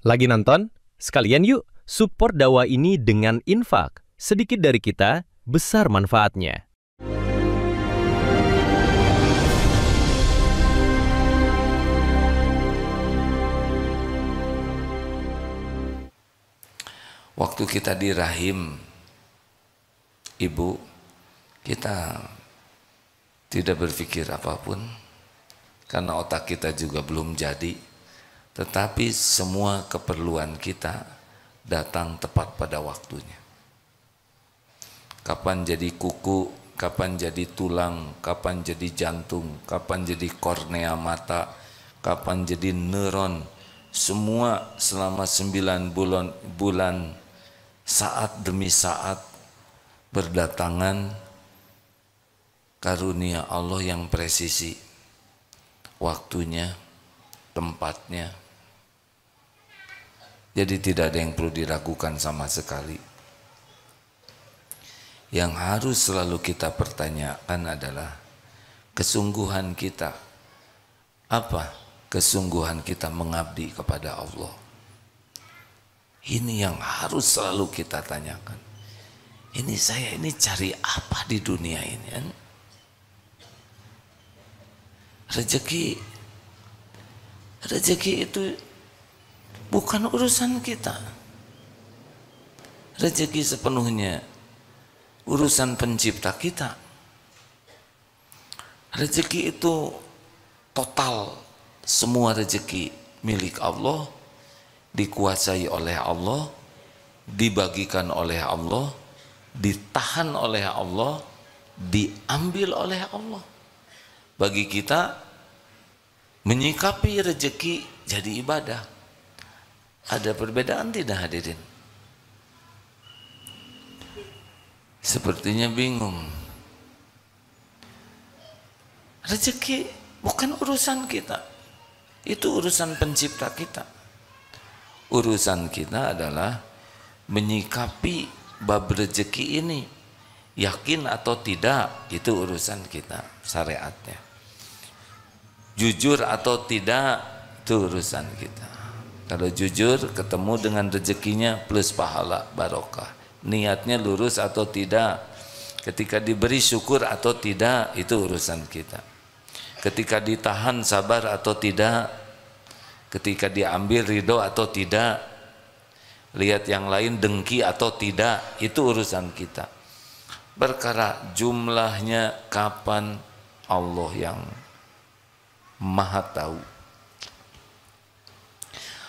Lagi nonton? Sekalian yuk support dakwah ini dengan infak. Sedikit dari kita, besar manfaatnya. Waktu kita di rahim ibu, kita tidak berpikir apapun karena otak kita juga belum jadi. Tetapi semua keperluan kita datang tepat pada waktunya. Kapan jadi kuku, kapan jadi tulang, kapan jadi jantung, kapan jadi kornea mata, kapan jadi neuron, semua selama 9 bulan saat demi saat berdatangan karunia Allah yang presisi, waktunya, tempatnya. Jadi tidak ada yang perlu diragukan sama sekali. Yang harus selalu kita pertanyakan adalah kesungguhan kita. Apa kesungguhan kita mengabdi kepada Allah? Ini yang harus selalu kita tanyakan. Saya ini cari apa di dunia ini? Rezeki itu bukan urusan kita. Rezeki sepenuhnya urusan pencipta kita. Rezeki itu total, semua rezeki milik Allah, dikuasai oleh Allah, dibagikan oleh Allah, ditahan oleh Allah, diambil oleh Allah. Bagi kita menyikapi rezeki jadi ibadah. Ada perbedaan tidak hadirin? Sepertinya bingung. Rezeki bukan urusan kita. Itu urusan pencipta kita. Urusan kita adalah menyikapi bab rezeki ini. Yakin atau tidak, itu urusan kita, syariatnya. Jujur atau tidak, itu urusan kita. Kalau jujur ketemu dengan rezekinya plus pahala barokah. Niatnya lurus atau tidak, ketika diberi syukur atau tidak, itu urusan kita. Ketika ditahan sabar atau tidak, ketika diambil ridho atau tidak, lihat yang lain dengki atau tidak, itu urusan kita. Perkara jumlahnya kapan, Allah yang Maha tahu.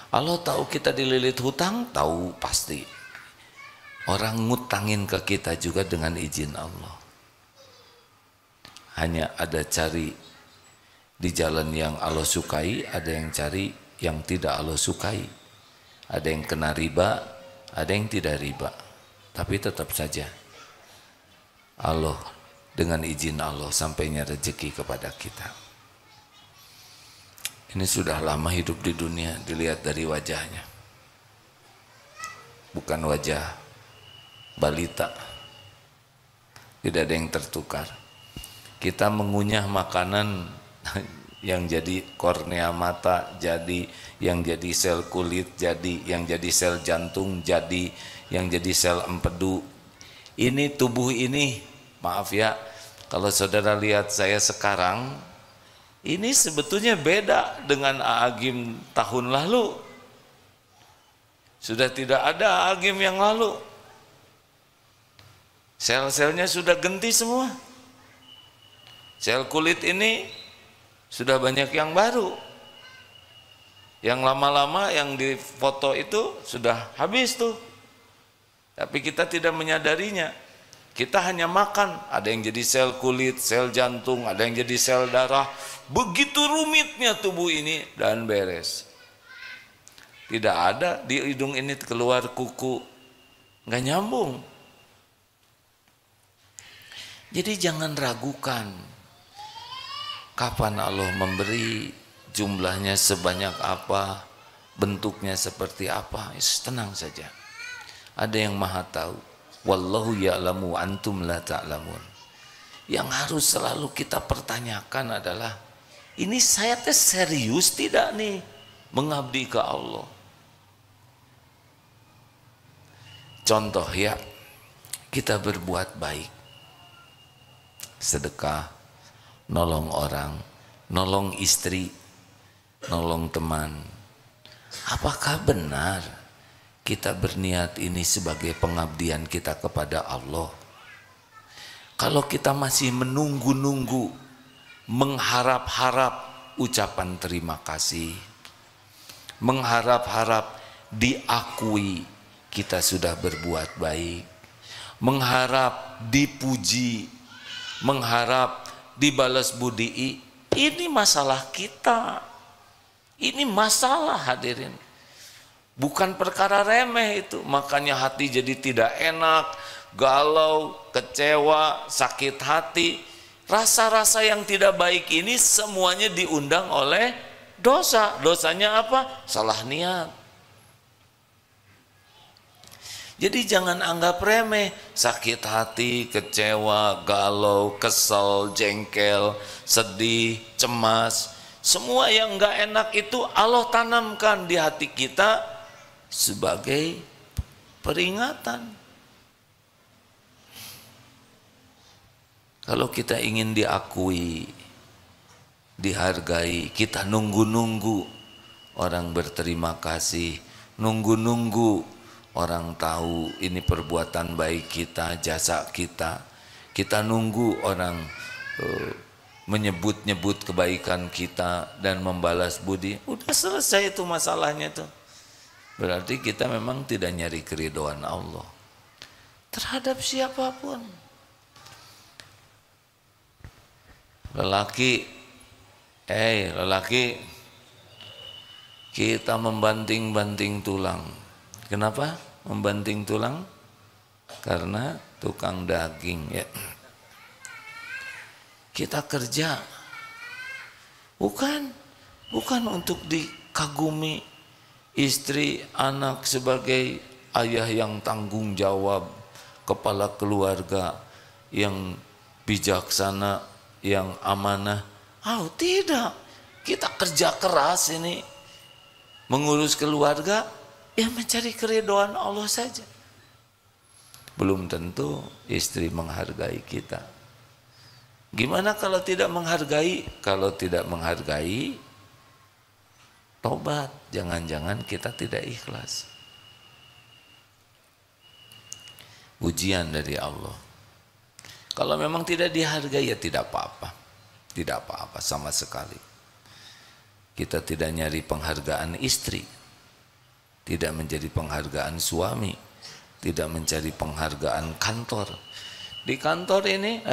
Allah tahu kita dililit hutang, tahu pasti. Orang ngutangin ke kita juga dengan izin Allah. Hanya ada cari di jalan yang Allah sukai, ada yang cari yang tidak Allah sukai. Ada yang kena riba, ada yang tidak riba. Tapi tetap saja Allah dengan izin Allah sampainya rezeki kepada kita. Ini sudah lama hidup di dunia, dilihat dari wajahnya. Bukan wajah balita. Tidak ada yang tertukar. Kita mengunyah makanan yang jadi kornea mata, jadi yang jadi sel kulit, jadi yang jadi sel jantung, jadi yang jadi sel empedu. Ini tubuh ini, maaf ya, kalau saudara lihat saya sekarang, ini sebetulnya beda dengan Agim tahun lalu. Sudah tidak ada Agim yang lalu. Sel-selnya sudah ganti semua. Sel kulit ini sudah banyak yang baru. Yang lama-lama yang di foto itu sudah habis tuh. Tapi kita tidak menyadarinya. Kita hanya makan, ada yang jadi sel kulit, sel jantung, ada yang jadi sel darah. Begitu rumitnya tubuh ini dan beres. Tidak ada di hidung ini keluar kuku, nggak nyambung. Jadi jangan ragukan kapan Allah memberi, jumlahnya sebanyak apa, bentuknya seperti apa. Tenang saja. Ada yang Maha tahu. Wallahu ya'lamu antum la ta'lamun. Yang harus selalu kita pertanyakan adalah, ini saya teh serius tidak nih mengabdi ke Allah? Contoh ya, kita berbuat baik, sedekah, nolong orang, nolong istri, nolong teman. Apakah benar kita berniat ini sebagai pengabdian kita kepada Allah? Kalau kita masih menunggu-nunggu, mengharap-harap ucapan terima kasih, mengharap-harap diakui kita sudah berbuat baik, mengharap dipuji, mengharap dibalas budi, ini masalah kita. Ini masalah, hadirin. Bukan perkara remeh itu. Makanya hati jadi tidak enak, galau, kecewa, sakit hati. Rasa-rasa yang tidak baik ini semuanya diundang oleh dosa. Dosanya apa? Salah niat. Jadi jangan anggap remeh, sakit hati, kecewa, galau, kesel, jengkel, sedih, cemas. Semua yang enggak enak itu Allah tanamkan di hati kita sebagai peringatan. Kalau kita ingin diakui, dihargai, kita nunggu-nunggu orang berterima kasih, nunggu-nunggu orang tahu ini perbuatan baik kita, jasa kita. Kita nunggu orang menyebut-nyebut kebaikan kita dan membalas budi. Udah selesai itu masalahnya tuh. Berarti kita memang tidak nyari keridhaan Allah terhadap siapapun. Lelaki, kita membanting-banting tulang. Kenapa membanting tulang? Karena tukang daging ya. Kita kerja bukan untuk dikagumi istri, anak sebagai ayah yang tanggung jawab, kepala keluarga yang bijaksana, yang amanah. Oh, tidak. Kita kerja keras ini mengurus keluarga, ya mencari keridhaan Allah saja. Belum tentu istri menghargai kita. Gimana kalau tidak menghargai? Kalau tidak menghargai, tobat. Jangan-jangan kita tidak ikhlas. Ujian dari Allah. Kalau memang tidak dihargai, ya tidak apa-apa. Tidak apa-apa sama sekali. Kita tidak nyari penghargaan istri, tidak menjadi penghargaan suami, tidak mencari penghargaan kantor. Di kantor ini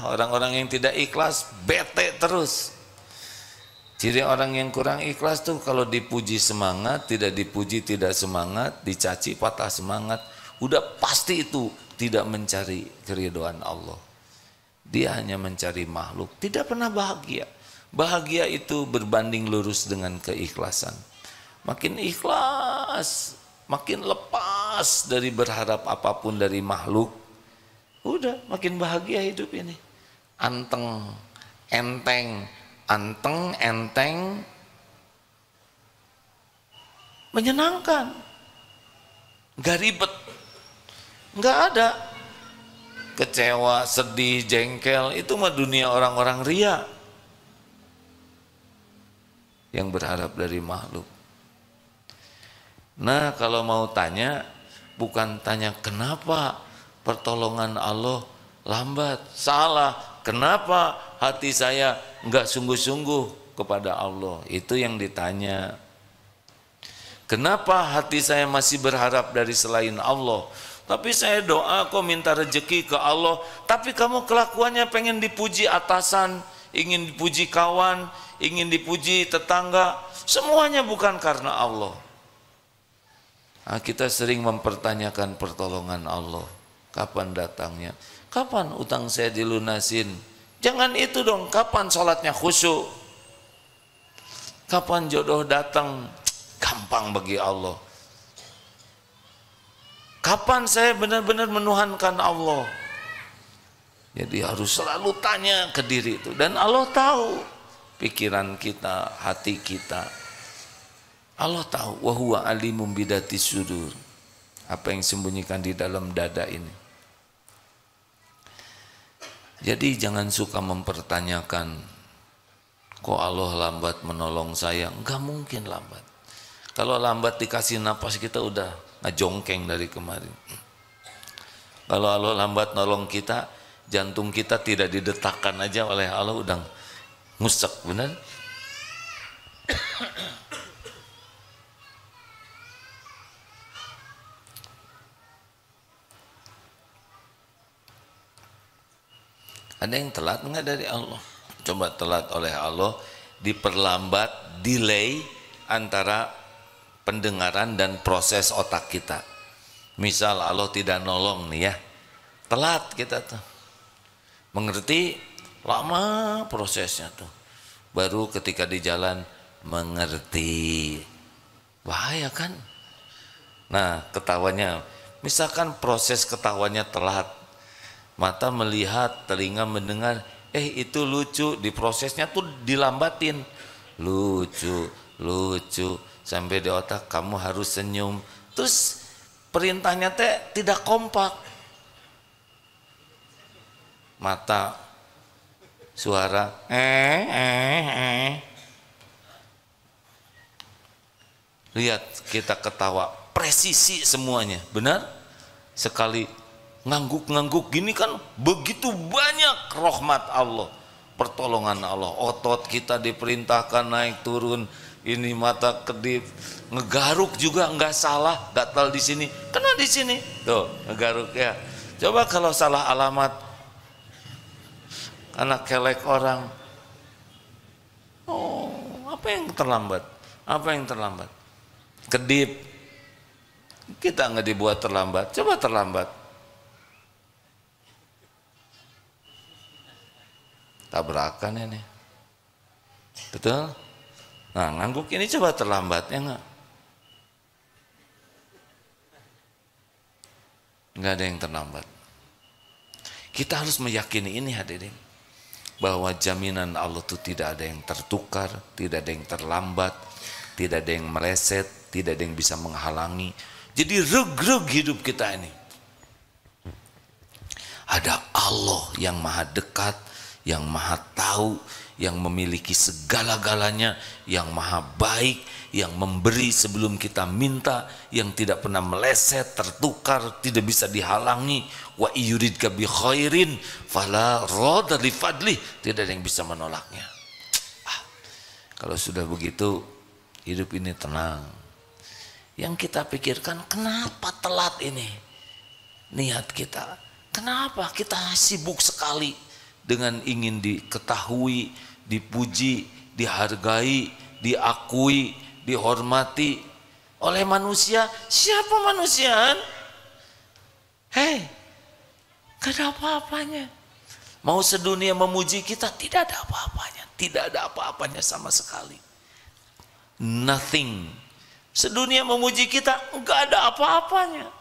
orang-orang yang tidak ikhlas bete terus. Ciri orang yang kurang ikhlas tuh kalau dipuji semangat, tidak dipuji tidak semangat, dicaci patah semangat. Udah pasti itu tidak mencari keridhaan Allah. Dia hanya mencari makhluk, tidak pernah bahagia. Bahagia itu berbanding lurus dengan keikhlasan. Makin ikhlas, makin lepas dari berharap apapun dari makhluk, udah makin bahagia hidup ini. Anteng, enteng, menyenangkan, gak ribet, gak ada kecewa, sedih, jengkel. Itu mah dunia orang-orang ria yang berharap dari makhluk. Nah, kalau mau tanya, bukan tanya kenapa pertolongan Allah lambat. Salah. Kenapa hati saya enggak sungguh-sungguh kepada Allah? Itu yang ditanya. Kenapa hati saya masih berharap dari selain Allah? Tapi saya doa kok minta rezeki ke Allah, tapi kamu kelakuannya pengen dipuji atasan, ingin dipuji kawan, ingin dipuji tetangga, semuanya bukan karena Allah. Nah, kita sering mempertanyakan pertolongan Allah. Kapan datangnya? Kapan utang saya dilunasin? Jangan itu dong. Kapan sholatnya khusyuk? Kapan jodoh datang? Gampang bagi Allah. Kapan saya benar-benar menuhankan Allah? Jadi harus selalu tanya ke diri itu. Dan Allah tahu pikiran kita, hati kita. Allah tahu. Wa huwa alimum bidati sudur. Apa yang sembunyikan di dalam dada ini. Jadi jangan suka mempertanyakan, kok Allah lambat menolong saya? Enggak mungkin lambat. Kalau lambat dikasih napas kita udah ngejongkeng dari kemarin. Kalau Allah lambat nolong kita, jantung kita tidak didetakkan aja oleh Allah udah ngusek, benar? Ada yang telat enggak dari Allah? Coba telat oleh Allah, diperlambat, delay antara pendengaran dan proses otak kita. Misal Allah tidak nolong nih ya, telat kita tuh. Mengerti, lama prosesnya tuh. Baru ketika di jalan mengerti. Bahaya kan? Nah, ketawanya, misalkan proses ketawanya telat. Mata melihat, telinga mendengar, itu lucu, di prosesnya tuh dilambatin. Lucu, lucu, sampai di otak kamu harus senyum. Terus perintahnya teh tidak kompak. Mata, suara, lihat kita ketawa, presisi semuanya, benar? Sekali ngangguk-ngangguk gini kan begitu banyak rahmat Allah, pertolongan Allah. Otot kita diperintahkan naik turun, ini mata kedip, ngegaruk juga nggak salah, gatal di sini, kena di sini, tuh ngegaruk ya. Coba kalau salah alamat, anak kelek orang, apa yang terlambat? Apa yang terlambat? Kedip, kita nggak dibuat terlambat, coba terlambat. Tabrakan ini, betul? Nah, ngangguk ini coba terlambat ya enggak? Enggak ada yang terlambat. Kita harus meyakini ini hadirin, bahwa jaminan Allah itu tidak ada yang tertukar, tidak ada yang terlambat, tidak ada yang meleset, tidak ada yang bisa menghalangi. Jadi reg-reg hidup kita ini. Ada Allah yang maha dekat, yang maha tahu, yang memiliki segala-galanya, yang maha baik, yang memberi sebelum kita minta, yang tidak pernah meleset, tertukar, tidak bisa dihalangi. Wa yuridka bi khairin fala radda li fadlih, tidak ada yang bisa menolaknya. Kalau sudah begitu, hidup ini tenang. Yang kita pikirkan, kenapa telat ini niat kita? Kenapa kita sibuk sekali dengan ingin diketahui, dipuji, dihargai, diakui, dihormati oleh manusia? Siapa manusia? Hei, gak ada apa-apanya. Mau sedunia memuji kita, tidak ada apa-apanya. Tidak ada apa-apanya sama sekali. Nothing. Sedunia memuji kita, gak ada apa-apanya.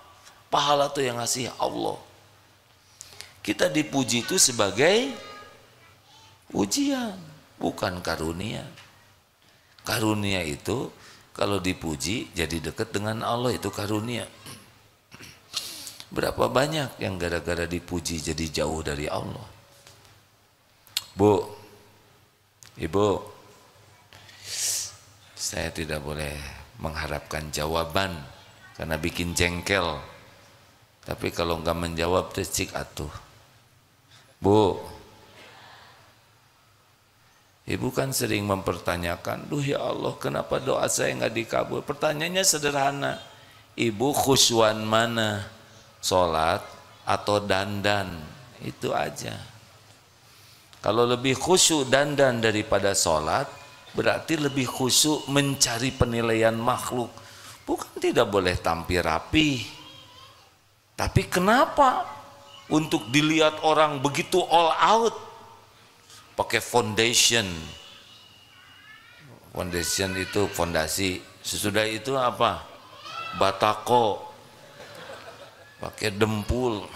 Pahala itu yang ngasih Allah. Kita dipuji itu sebagai ujian, bukan karunia. Karunia itu kalau dipuji jadi dekat dengan Allah, itu karunia. Berapa banyak yang gara-gara dipuji jadi jauh dari Allah. Bu, Ibu, saya tidak boleh mengharapkan jawaban karena bikin jengkel. Tapi kalau enggak menjawab cik atuh. Bu, Ibu kan sering mempertanyakan, duh ya Allah, kenapa doa saya nggak dikabul? Pertanyaannya sederhana, Ibu khusyuan mana? Sholat atau dandan? Itu aja. Kalau lebih khusyuk dandan daripada sholat, berarti lebih khusyuk mencari penilaian makhluk. Bukan tidak boleh tampil rapi, tapi kenapa? Untuk dilihat orang begitu all out, pakai foundation. Foundation itu fondasi. Sesudah itu apa? Batako, pakai dempul,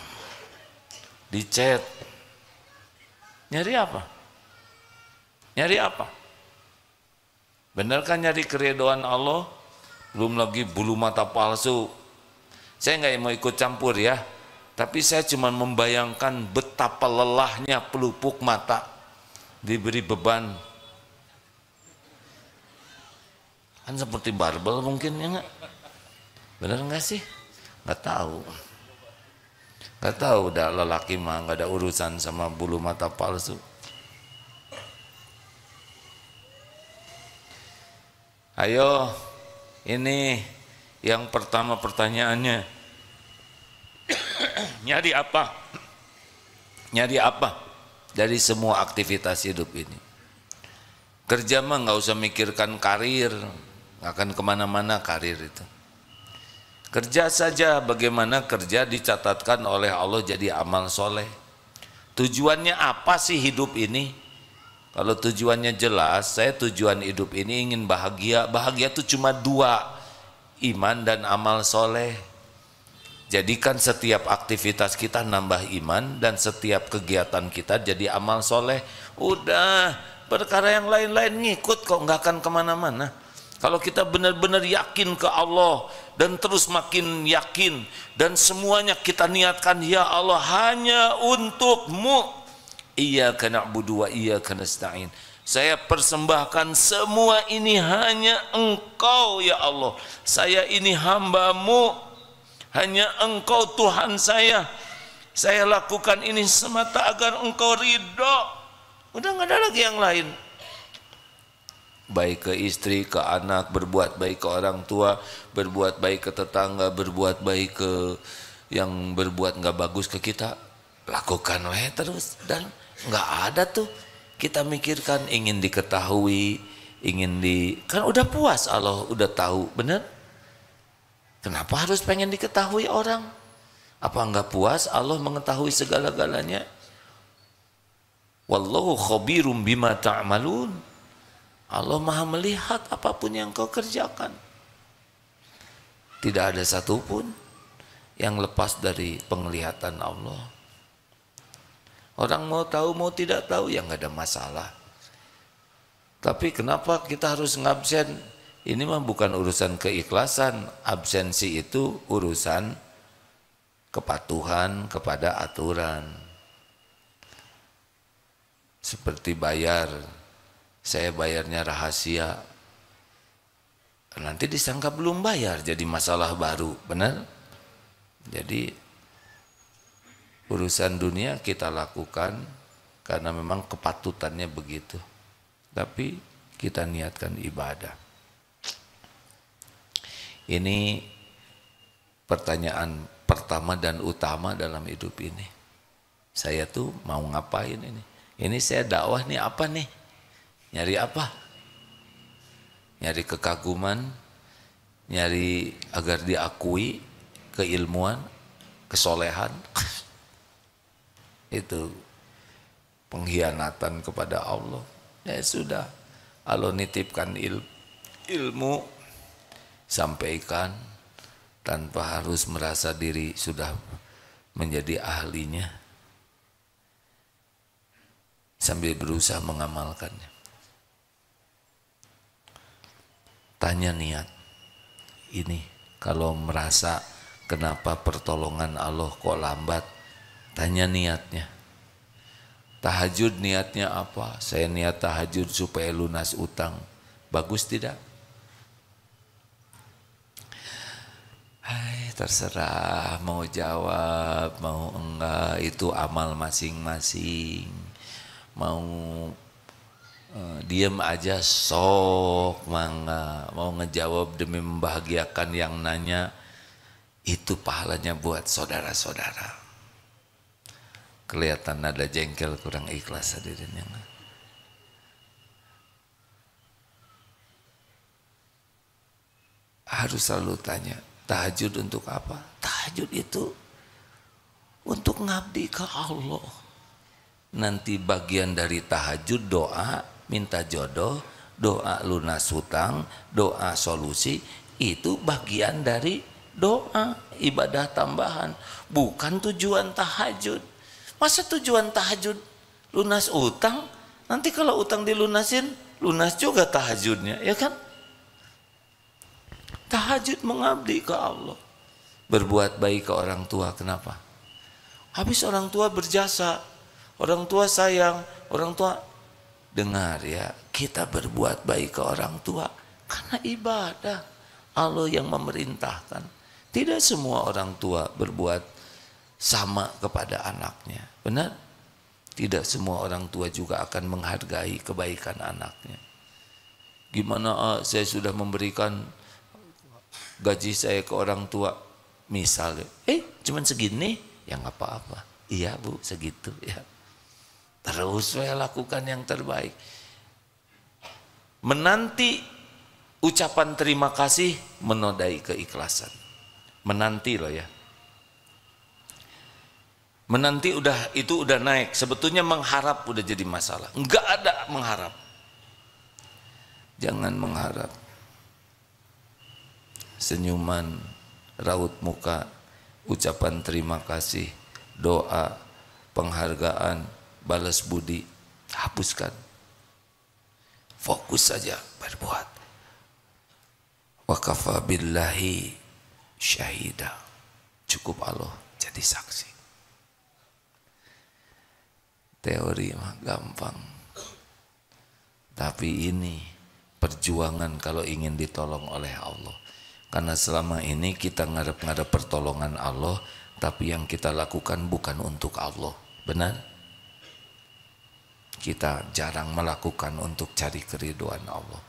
dicat. Nyari apa? Nyari apa? Benar kan nyari keridhaan Allah? Belum lagi bulu mata palsu, Saya nggak mau ikut campur ya, tapi saya cuma membayangkan betapa lelahnya pelupuk mata diberi beban. Kan seperti barbel mungkin ya nggak? Bener nggak sih? Nggak tahu. Nggak tahu, udah lelaki mah nggak ada urusan sama bulu mata palsu. Ayo, ini yang pertama pertanyaannya. Nyari apa? Nyari apa dari semua aktivitas hidup ini? Kerja mah nggak usah mikirkan karir, nggak akan kemana-mana karir itu. Kerja saja, bagaimana kerja dicatatkan oleh Allah jadi amal soleh. Tujuannya apa sih hidup ini? Kalau tujuannya jelas, saya tujuan hidup ini ingin bahagia. Bahagia itu cuma dua, iman dan amal soleh. Jadikan setiap aktivitas kita nambah iman dan setiap kegiatan kita jadi amal soleh. Udah, perkara yang lain-lain ngikut kok, nggak akan kemana-mana. Kalau kita benar-benar yakin ke Allah dan terus makin yakin dan semuanya kita niatkan, ya Allah hanya untukmu. Iyyaka na'budu wa iyyaka nasta'in. Saya persembahkan semua ini hanya Engkau ya Allah. Saya ini hamba-Mu, hanya Engkau Tuhan saya. Saya lakukan ini semata agar Engkau ridho. Udah nggak ada lagi yang lain. Baik ke istri, ke anak, berbuat baik ke orang tua, berbuat baik ke tetangga, berbuat baik ke yang berbuat nggak bagus ke kita, lakukan weh terus. Dan nggak ada tuh kita mikirkan ingin diketahui, kan udah puas, Allah udah tahu, bener? Kenapa harus pengen diketahui orang? Apa nggak puas Allah mengetahui segala-galanya? Wallahu khabirum bima ta'malun. Allah maha melihat apapun yang kau kerjakan. Tidak ada satupun yang lepas dari penglihatan Allah. Orang mau tahu mau tidak tahu ya nggak ada masalah. Tapi kenapa kita harus ngabsen? Ini mah bukan urusan keikhlasan. Absensi itu urusan kepatuhan kepada aturan. Seperti bayar, saya bayarnya rahasia, nanti disangka belum bayar jadi masalah baru, benar? Jadi urusan dunia kita lakukan karena memang kepatutannya begitu, tapi kita niatkan ibadah. Ini pertanyaan pertama dan utama dalam hidup ini. Saya tuh mau ngapain ini? Ini saya dakwah nih apa nih? Nyari apa? Nyari kekaguman, nyari agar diakui, keilmuan, kesolehan. Itu pengkhianatan kepada Allah. Ya sudah, Allah nitipkan ilmu, sampaikan tanpa harus merasa diri sudah menjadi ahlinya, sambil berusaha mengamalkannya. Tanya niat. Ini kalau merasa kenapa pertolongan Allah kok lambat, tanya niatnya. Tahajud niatnya apa? Saya niat tahajud supaya lunas utang. Bagus tidak? Hai, terserah mau jawab, mau enggak, itu amal masing-masing. Mau diam aja sok mangga, mau ngejawab demi membahagiakan yang nanya, itu pahalanya buat saudara-saudara. Kelihatan ada jengkel, kurang ikhlas hadirin yang harus selalu tanya, tahajud untuk apa? Tahajud itu untuk ngabdi ke Allah. Nanti bagian dari tahajud doa, minta jodoh, doa lunas hutang, doa solusi, itu bagian dari doa, ibadah tambahan, bukan tujuan tahajud. Masa tujuan tahajud lunas utang? Nanti kalau utang dilunasin, lunas juga tahajudnya, ya kan? Tahajud mengabdi ke Allah. berbuat baik ke orang tua. Kenapa? Habis orang tua berjasa, orang tua sayang, orang tua. Dengar ya, kita berbuat baik ke orang tua karena ibadah. Allah yang memerintahkan. Tidak semua orang tua berbuat sama kepada anaknya. Benar? Tidak semua orang tua juga akan menghargai kebaikan anaknya. Gimana saya sudah memberikan gaji saya ke orang tua, misalnya, cuman segini, ya nggak apa-apa. Iya bu, segitu ya. Terus saya lakukan yang terbaik. Menanti ucapan terima kasih menodai keikhlasan. Menanti loh ya. Menanti itu udah naik. Sebetulnya mengharap udah jadi masalah. Enggak ada mengharap. Jangan mengharap. Senyuman, raut muka, ucapan terima kasih, doa, penghargaan, balas budi, hapuskan. Fokus saja berbuat. Wa kafa billahi syahida. Cukup Allah jadi saksi. Teori mah gampang. Tapi ini perjuangan kalau ingin ditolong oleh Allah. Karena selama ini kita ngarep-ngarep pertolongan Allah, tapi yang kita lakukan bukan untuk Allah. Benar? Kita jarang melakukan untuk cari keriduan Allah.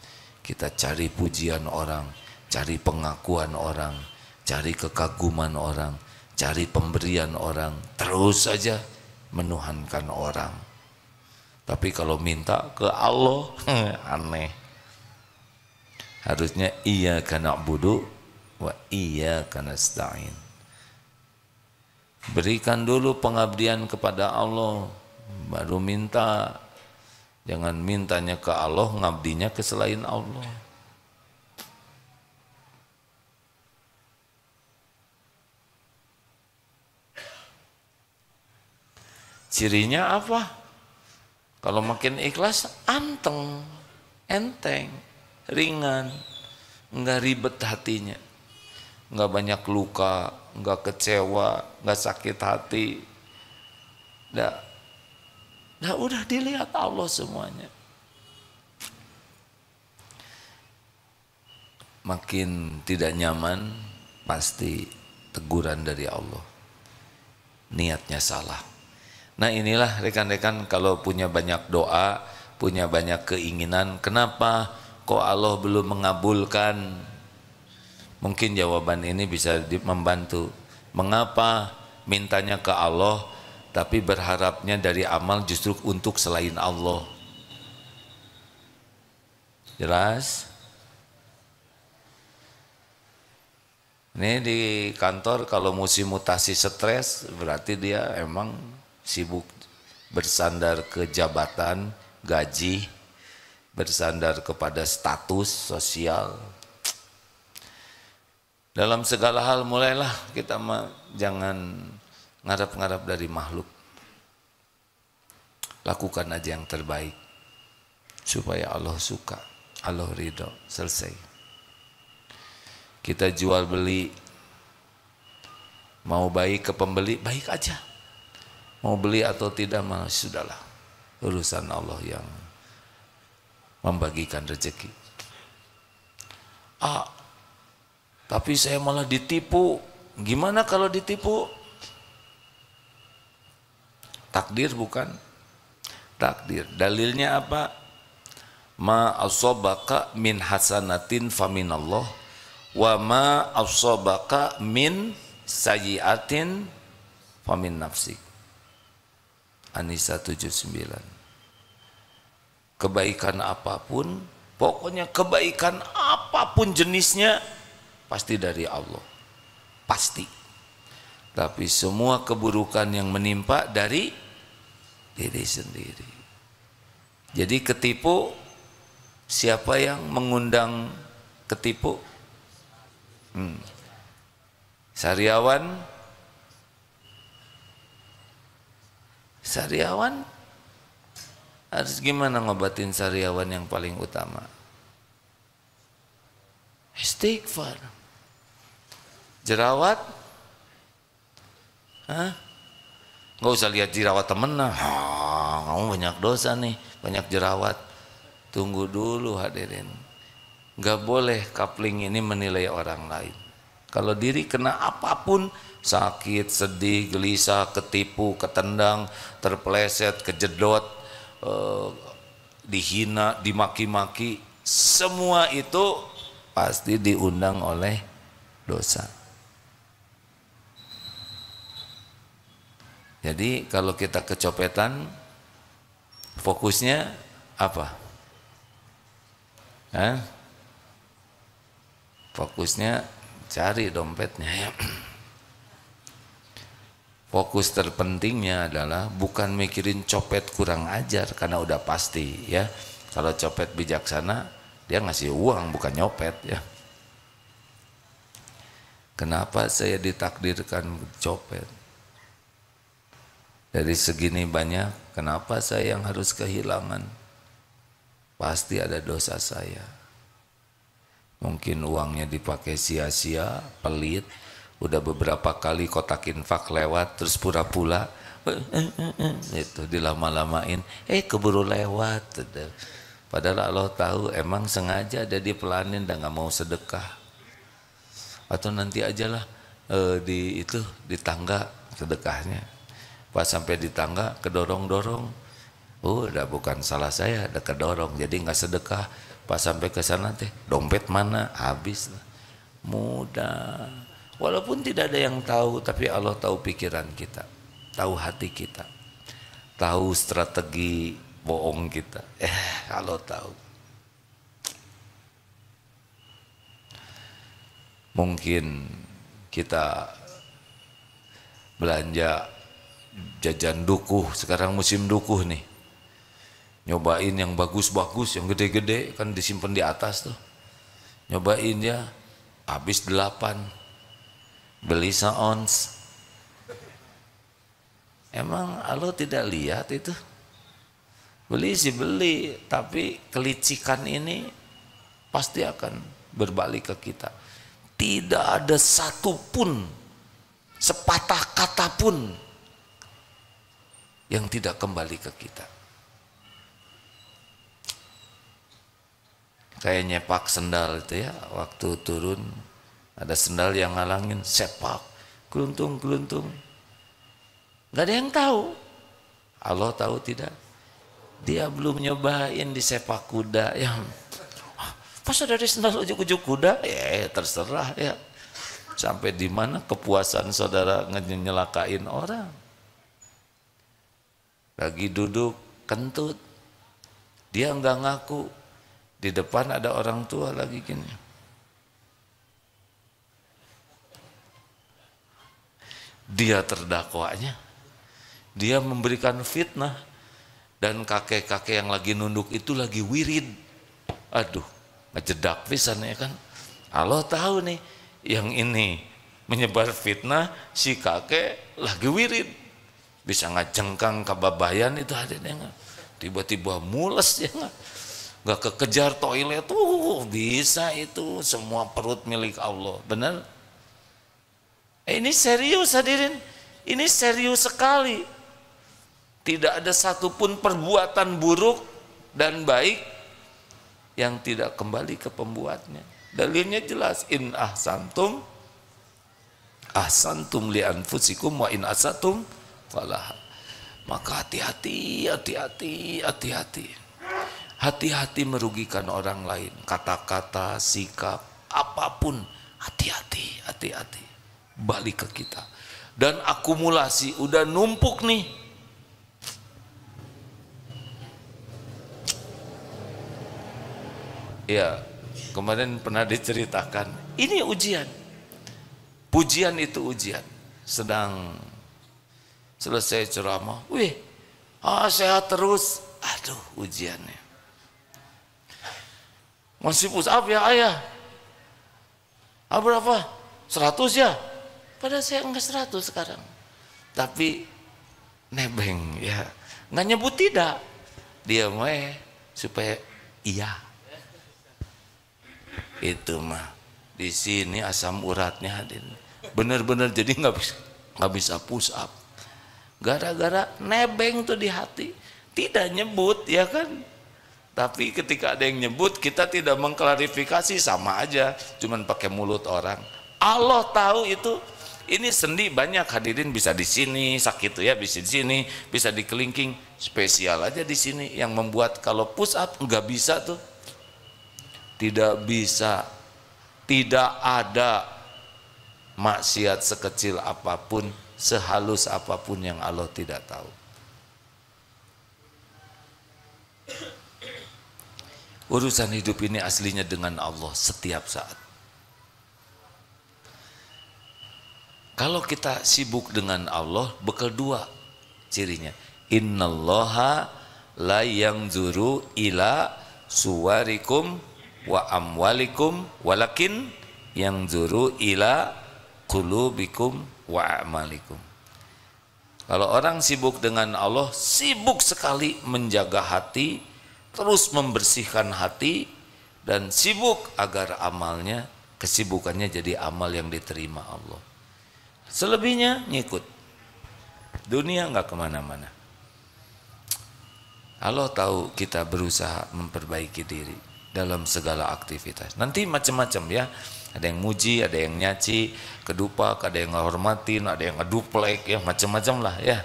Kita cari pujian orang, cari pengakuan orang, cari kekaguman orang, cari pemberian orang, terus saja menuhankan orang. Tapi kalau minta ke Allah, aneh. Harusnya iyyaka na'budu wa iyyaka nasta'in. Berikan dulu pengabdian kepada Allah, baru minta. Jangan mintanya ke Allah, ngabdinya ke selain Allah. Cirinya apa? Kalau makin ikhlas, anteng, enteng, ringan, enggak ribet hatinya, enggak banyak luka, enggak kecewa, enggak sakit hati. Udah dilihat Allah semuanya. Makin tidak nyaman, pasti teguran dari Allah. Niatnya salah. Nah inilah rekan-rekan, kalau punya banyak doa, punya banyak keinginan, kenapa kok Allah belum mengabulkan? Mungkin jawaban ini bisa membantu. Mengapa mintanya ke Allah, tapi berharapnya dari amal justru untuk selain Allah? Jelas? Ini di kantor kalau musim mutasi stres, berarti dia emang sibuk bersandar ke jabatan, gaji, bersandar kepada status sosial. Dalam segala hal mulailah kita jangan ngarap-ngarap dari makhluk. Lakukan aja yang terbaik supaya Allah suka, Allah ridho, selesai. Kita jual beli, mau baik ke pembeli, baik aja. Mau beli atau tidak, malah sudahlah, urusan Allah yang membagikan rezeki. Tapi saya malah ditipu. Gimana kalau ditipu? Takdir bukan? Takdir. Dalilnya apa? Ma asabaka min hasanatin faminallah, wa ma asabaka min sayyiatin famin nafsik. An-Nisa 79. Kebaikan apapun, pokoknya kebaikan apapun jenisnya, pasti dari Allah. Pasti. Tapi semua keburukan yang menimpa dari diri sendiri. Jadi ketipu, siapa yang mengundang ketipu? Sariawan harus gimana ngobatin sariawan yang paling utama? Istighfar. Jerawat Hah? Nggak usah lihat jerawat temen lah. Kamu banyak dosa nih, banyak jerawat. Tunggu dulu hadirin. Nggak boleh coupling ini menilai orang lain. Kalau diri kena apapun, sakit, sedih, gelisah, ketipu, ketendang, terpeleset, kejedot, dihina, dimaki-maki, semua itu pasti diundang oleh dosa. Jadi kalau kita kecopetan, fokusnya apa? Fokusnya cari dompetnya ya. Fokus terpentingnya adalah bukan mikirin copet kurang ajar, karena udah pasti ya. Kalau copet bijaksana, dia ngasih uang bukan nyopet ya. Kenapa saya ditakdirkan copet? Dari segini banyak, kenapa saya yang harus kehilangan? Pasti ada dosa saya. Mungkin uangnya dipakai sia-sia, pelit, udah beberapa kali kotak infak lewat, terus pura-pura, itu dilama-lamain, keburu lewat. Padahal Allah tahu emang sengaja ada dipelanin dan nggak mau sedekah. Atau nanti ajalah di tangga sedekahnya. Pas sampai di tangga kedorong-dorong, udah bukan salah saya, ada kedorong, jadi nggak sedekah. Pas sampai ke sana teh dompet mana, habis. Mudah. Walaupun tidak ada yang tahu, tapi Allah tahu pikiran kita, tahu hati kita, tahu strategi bohong kita. Allah tahu. Mungkin kita belanja jajan dukuh, sekarang musim dukuh nih, nyobain yang bagus-bagus, yang gede-gede, kan disimpan di atas tuh, nyobain ya, habis 8, beli seons. Emang Allah tidak lihat itu? Beli sih beli, tapi kelicikan ini pasti akan berbalik ke kita. Tidak ada satupun, sepatah kata pun yang tidak kembali ke kita. Kayak nyepak sendal itu ya, waktu turun ada sendal yang ngalangin, sepak, keluntung, nggak ada yang tahu. Allah tahu tidak? Dia belum nyobain di sepak kuda ya. Pas dari sendal ujuk-ujuk kuda, ya terserah ya. Sampai di mana kepuasan saudara nyelakain orang? Lagi duduk kentut, dia enggak ngaku, di depan ada orang tua lagi gini. Dia terdakwanya, dia memberikan fitnah, dan kakek-kakek yang lagi nunduk itu lagi wirid. Aduh, ngejedak pisan ya kan. Allah tahu nih, yang ini menyebar fitnah, si kakek lagi wirid. Bisa ngajengkang kababayan itu hadirnya, tiba-tiba mules ya nggak kekejar toilet tuh bisa, itu semua perut milik Allah, benar? Ini serius hadirin, ini serius sekali. Tidak ada satupun perbuatan buruk dan baik yang tidak kembali ke pembuatnya. Dalilnya jelas, in ahsantum ahsantum li anfusikum wa in asatum falah. Maka hati-hati, hati-hati merugikan orang lain, kata-kata, sikap, apapun, hati-hati, balik ke kita. Dan akumulasi udah numpuk nih. Ya, kemarin pernah diceritakan, ini ujian. Pujian itu ujian. Sedang selesai ceramah, sehat terus. Aduh, ujiannya. Masih push up ya ayah? Berapa? 100 ya? Padahal saya enggak 100 sekarang. Tapi nebeng ya. Nggak nyebut tidak. Dia supaya iya. Itu mah. Di sini asam uratnya hadir. Bener-bener jadi nggak bisa. nggak bisa push up. Gara-gara nebeng tuh di hati. Tidak nyebut ya kan. Tapi ketika ada yang nyebut kita tidak mengklarifikasi, sama aja cuman pakai mulut orang. Allah tahu itu. Ini sendi banyak hadirin, bisa di sini sakit tuh ya, bisa di sini, bisa di kelingking, spesial aja di sini yang membuat kalau push up nggak bisa tuh. Tidak bisa. Tidak ada maksiat sekecil apapun, sehalus apapun yang Allah tidak tahu. Urusan hidup ini aslinya dengan Allah setiap saat. Kalau kita sibuk dengan Allah, bekal dua cirinya. Innallaha la yanzuru ila suwarikum wa amwalikum walakin yanzuru ila qulubikum wa amalikum. Kalau orang sibuk dengan Allah, sibuk sekali menjaga hati, terus membersihkan hati, dan sibuk agar amalnya, kesibukannya jadi amal yang diterima Allah. Selebihnya ngikut. Dunia nggak kemana-mana. Allah tahu kita berusaha memperbaiki diri dalam segala aktivitas. Nanti macam-macam ya. Ada yang muji, ada yang nyaci, kedupak, ada yang ngehormatin, ada yang ngeduplek, ya macam-macam lah ya.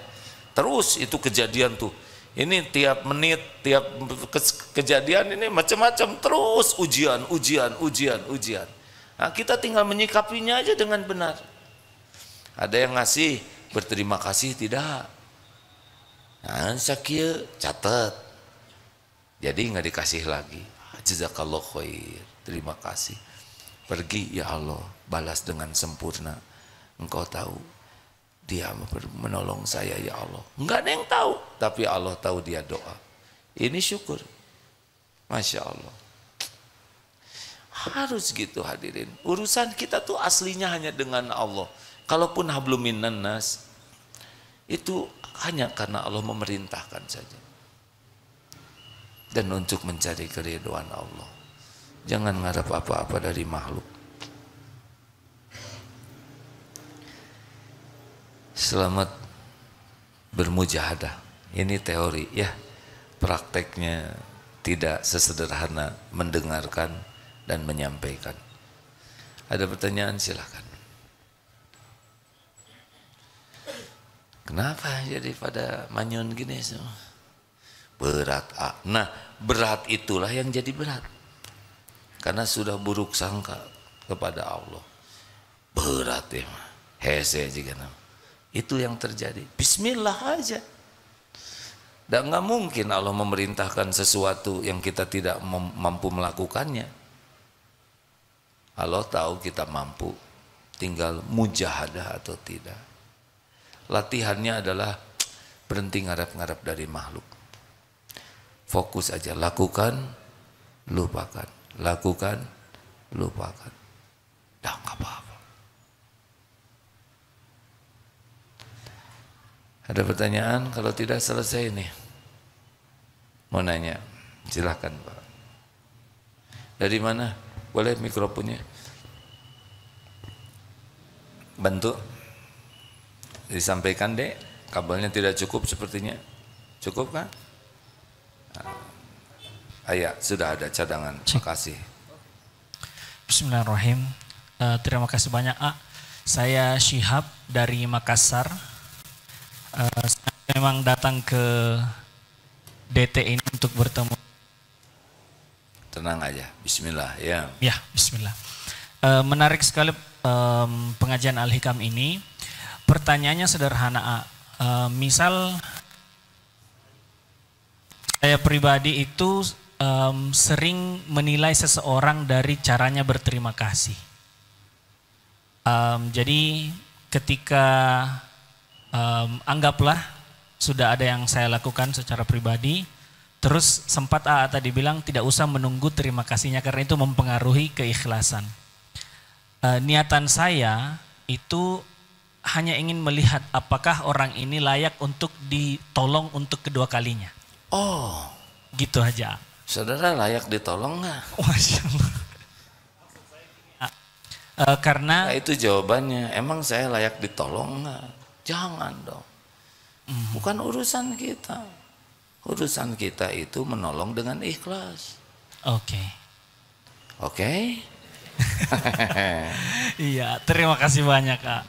Terus itu kejadian tuh. Ini tiap menit, tiap kejadian ini macam-macam, terus ujian. Nah, kita tinggal menyikapinya aja dengan benar. Ada yang ngasih, berterima kasih tidak. Nah, sakit, catat. Jadi nggak dikasih lagi. Jazakallah khair, terima kasih. Pergi ya Allah, balas dengan sempurna. Engkau tahu dia menolong saya ya Allah. Enggak ada yang tahu, tapi Allah tahu dia doa. Ini syukur. Masya Allah. Harus gitu hadirin. Urusan kita tuh aslinya hanya dengan Allah. Kalaupun hablum minan nas, itu hanya karena Allah memerintahkan saja. Dan untuk mencari keridhaan Allah. Jangan ngarep apa-apa dari makhluk. Selamat bermujahadah. Ini teori ya. Prakteknya tidak sesederhana mendengarkan dan menyampaikan. Ada pertanyaan silakan. Kenapa jadi pada manyun gini semua? Berat. Nah, berat itulah yang jadi berat. Karena sudah buruk sangka kepada Allah. Berat ya. Hese juga nama. Itu yang terjadi. Bismillah aja. Dan nggak mungkin Allah memerintahkan sesuatu yang kita tidak mampu melakukannya. Allah tahu kita mampu. Tinggal mujahadah atau tidak. Latihannya adalah berhenti ngarap-ngarap dari makhluk. Fokus aja, lakukan, lupakan. Lakukan, lupakan. Dah nggak apa-apa. Ada pertanyaan? Kalau tidak selesai nih. Mau nanya? Silahkan Pak. Dari mana? Boleh mikrofonnya? Bantu. Disampaikan dek. Kabelnya tidak cukup sepertinya. Cukup kan? Ayah, sudah ada cadangan. Terima kasih. Bismillahirrahmanirrahim. Terima kasih banyak Saya Syihab dari Makassar. Saya memang datang ke DT ini untuk bertemu. Tenang aja, bismillah ya. Ya, bismillah. Menarik sekali pengajian Al-Hikam ini. Pertanyaannya sederhana misal saya pribadi itu sering menilai seseorang dari caranya berterima kasih. Jadi ketika anggaplah sudah ada yang saya lakukan secara pribadi, terus sempat tadi bilang tidak usah menunggu terima kasihnya karena itu mempengaruhi keikhlasan. Niatan saya itu hanya ingin melihat apakah orang ini layak untuk ditolong untuk kedua kalinya. Oh, gitu aja. Saudara layak ditolong nggak? Masya Allah. Karena nah, itu jawabannya. Emang saya layak ditolong nggak? Jangan dong. Bukan urusan kita. Urusan kita itu menolong dengan ikhlas. Oke. Oke? Iya, terima kasih banyak Kak.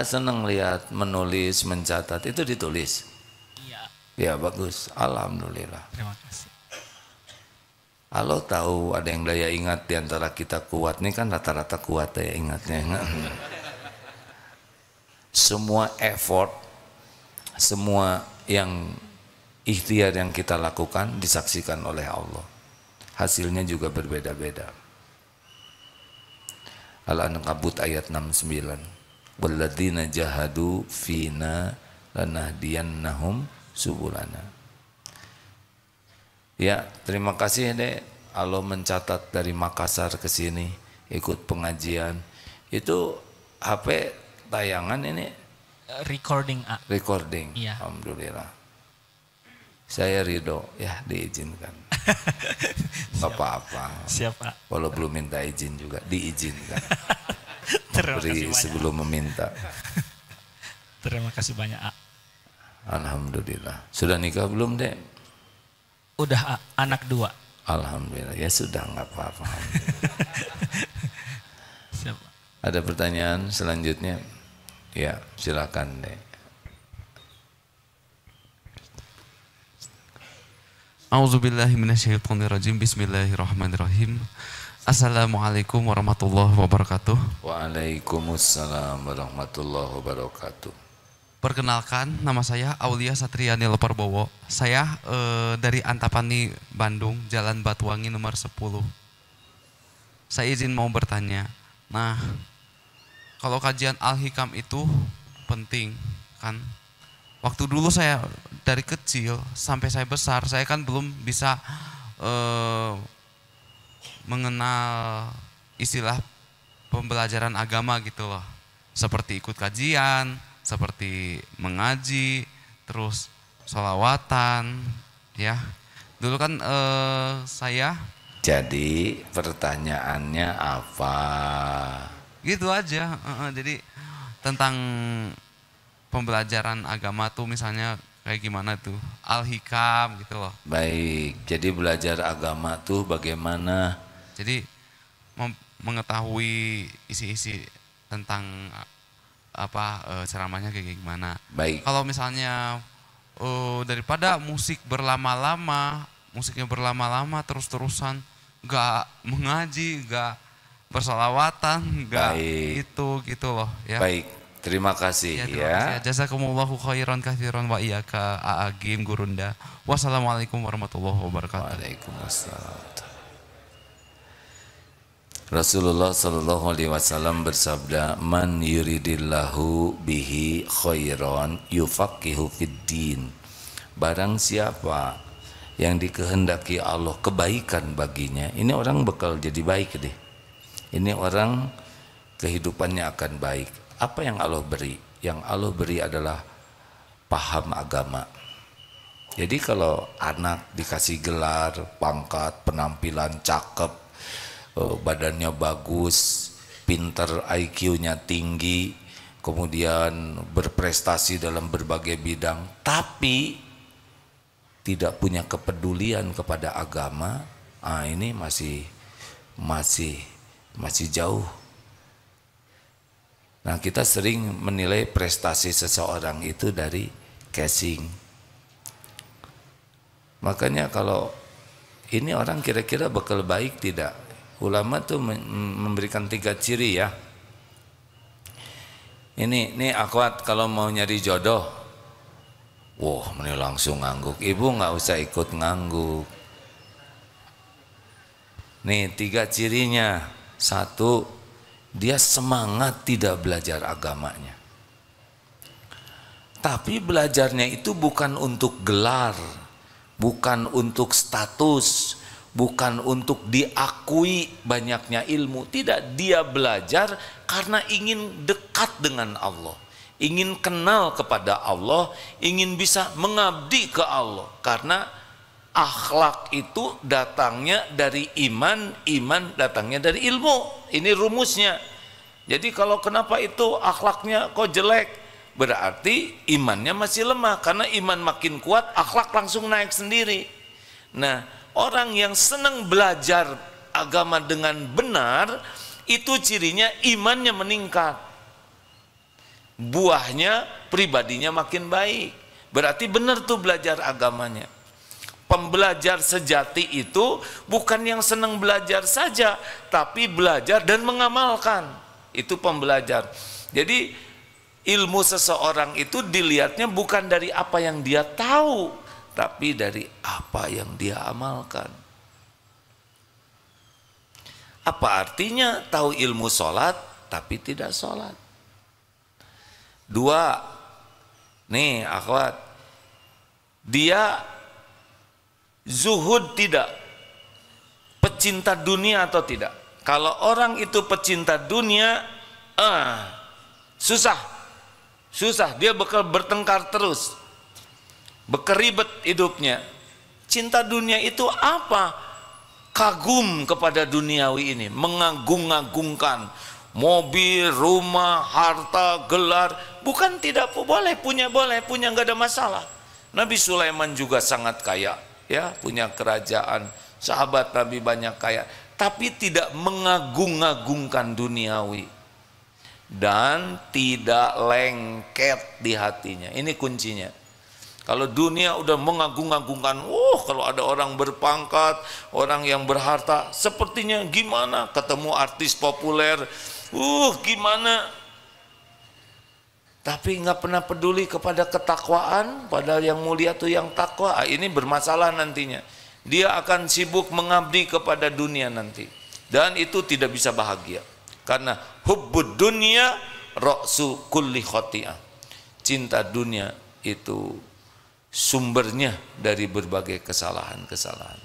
Senang lihat menulis, mencatat, itu ditulis. Iya. Ya bagus, alhamdulillah. Terima kasih. Kalau tahu ada yang daya ingat diantara kita kuat, nih kan rata-rata kuat daya ingatnya. Semua effort, semua yang ikhtiar yang kita lakukan disaksikan oleh Allah. Hasilnya juga berbeda-beda. Al-Ankabut ayat 69. Walladzina jahadu fina lanahdiyannahum subulana. Ya, terima kasih Dek. Allah mencatat dari Makassar ke sini ikut pengajian. Itu HP tayangan ini Recording A. recording. Iya. Alhamdulillah. Saya ridho, ya diizinkan. Nggak apa-apa. Siap Pak. Walau belum minta izin juga diizinkan. Terima Beri kasih banyak. sebelum meminta. Terima kasih banyak A. Alhamdulillah. Sudah nikah belum Dek? Udah A, anak 2. Alhamdulillah. Ya sudah, nggak apa-apa. Siap Pak. Ada pertanyaan selanjutnya? Ya, silakan Dek. A'udzubillahi minasyaitonirrajim. Bismillahirrahmanirrahim. Assalamualaikum warahmatullahi wabarakatuh. Waalaikumsalam warahmatullahi wabarakatuh. Perkenalkan, nama saya Aulia Satriani Leparbowo. Saya dari Antapani, Bandung, Jalan Batuwangi nomor 10. Saya izin mau bertanya. Nah, kalau kajian Al-Hikam itu penting kan? Waktu dulu saya dari kecil sampai saya besar, saya kan belum bisa mengenal istilah pembelajaran agama gitu loh. Seperti ikut kajian, seperti mengaji, terus sholawatan, ya. Dulu kan saya. Jadi pertanyaannya apa? Gitu aja. Jadi tentang pembelajaran agama tuh misalnya kayak gimana tuh, Al-Hikam gitu loh. Baik, jadi belajar agama tuh bagaimana? Jadi mengetahui isi-isi tentang ceramahnya kayak gimana. Baik. Kalau misalnya daripada musiknya berlama-lama terus-terusan, nggak mengaji, nggak bersalawatan, nggak gitu loh ya. Baik, terima kasih ya. Jazakumullahu khairan katsiran wa iyyaka a'agim gurunda. Wassalamualaikum warahmatullahi wabarakatuh. Waalaikumsalam. Rasulullah sallallahu alaihi wasallam bersabda, "Man yuridillahu bihi khairan yufaqihu fiddin." Barang siapa yang dikehendaki Allah kebaikan baginya, ini orang bakal jadi baik deh. Ini orang kehidupannya akan baik. Apa yang Allah beri? Yang Allah beri adalah paham agama. Jadi kalau anak dikasih gelar, pangkat, penampilan cakep, badannya bagus, pinter, IQ-nya tinggi, kemudian berprestasi dalam berbagai bidang, tapi tidak punya kepedulian kepada agama, ini masih jauh. Nah, kita sering menilai prestasi seseorang itu dari casing. Makanya kalau ini orang kira-kira bakal baik tidak? Ulama tuh memberikan 3 ciri ya. Ini akhwat kalau mau nyari jodoh, wah ini langsung ngangguk. Ibu nggak usah ikut ngangguk. Nih 3 cirinya. 1, dia semangat tidak belajar agamanya. Tapi belajarnya itu bukan untuk gelar, bukan untuk status, bukan untuk diakui banyaknya ilmu. Tidak, dia belajar karena ingin dekat dengan Allah, ingin kenal kepada Allah, ingin bisa mengabdi ke Allah. Karena akhlak itu datangnya dari iman, iman datangnya dari ilmu. Ini rumusnya. Jadi kalau kenapa itu akhlaknya kok jelek? berarti imannya masih lemah. Karena iman makin kuat, akhlak langsung naik sendiri. Nah, orang yang senang belajar agama dengan benar, itu cirinya imannya meningkat. Buahnya pribadinya makin baik. Berarti benar tuh belajar agamanya. Pembelajar sejati itu bukan yang senang belajar saja, tapi belajar dan mengamalkan. Itu pembelajar. Jadi ilmu seseorang itu dilihatnya bukan dari apa yang dia tahu, tapi dari apa yang dia amalkan. Apa artinya tahu ilmu sholat tapi tidak sholat? Dua, nih akhwat, dia zuhud tidak, pecinta dunia atau tidak? Kalau orang itu pecinta dunia, susah, dia bakal bertengkar terus, berkeribet hidupnya. Cinta dunia itu apa? Kagum kepada duniawi ini, mengagung-agungkan mobil, rumah, harta, gelar. Bukan tidak boleh punya, nggak ada masalah. Nabi Sulaiman juga sangat kaya, ya, punya kerajaan. Sahabat Nabi banyak kaya, tapi tidak mengagung-agungkan duniawi dan tidak lengket di hatinya. Ini kuncinya. Kalau dunia udah mengagung-agungkan, kalau ada orang berpangkat, orang yang berharta, sepertinya gimana ketemu artis populer, gimana. Tapi nggak pernah peduli kepada ketakwaan, padahal yang mulia tuh yang takwa. Ini bermasalah nantinya. Dia akan sibuk mengabdi kepada dunia nanti, dan itu tidak bisa bahagia. Karena hubbud dunya ra'su kulli khati'ah. Cinta dunia itu sumbernya dari berbagai kesalahan-kesalahan.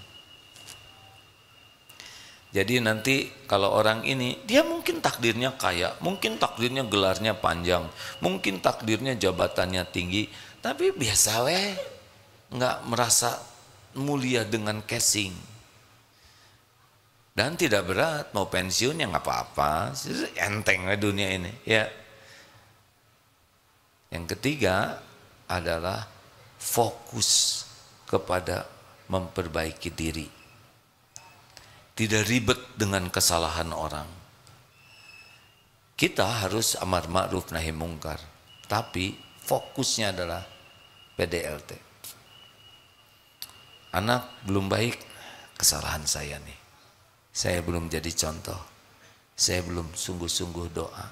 Jadi nanti kalau orang ini, dia mungkin takdirnya kaya, mungkin takdirnya gelarnya panjang, mungkin takdirnya jabatannya tinggi, tapi biasa weh, nggak merasa mulia dengan casing. Dan tidak berat, mau pensiun ya nggak apa-apa, enteng dunia ini. Ya. Yang ketiga adalah fokus kepada memperbaiki diri. Tidak ribet dengan kesalahan orang. Kita harus amar ma'ruf nahi mungkar, tapi fokusnya adalah PDLT. Anak belum baik, kesalahan saya nih. Saya belum jadi contoh. Saya belum sungguh-sungguh doa.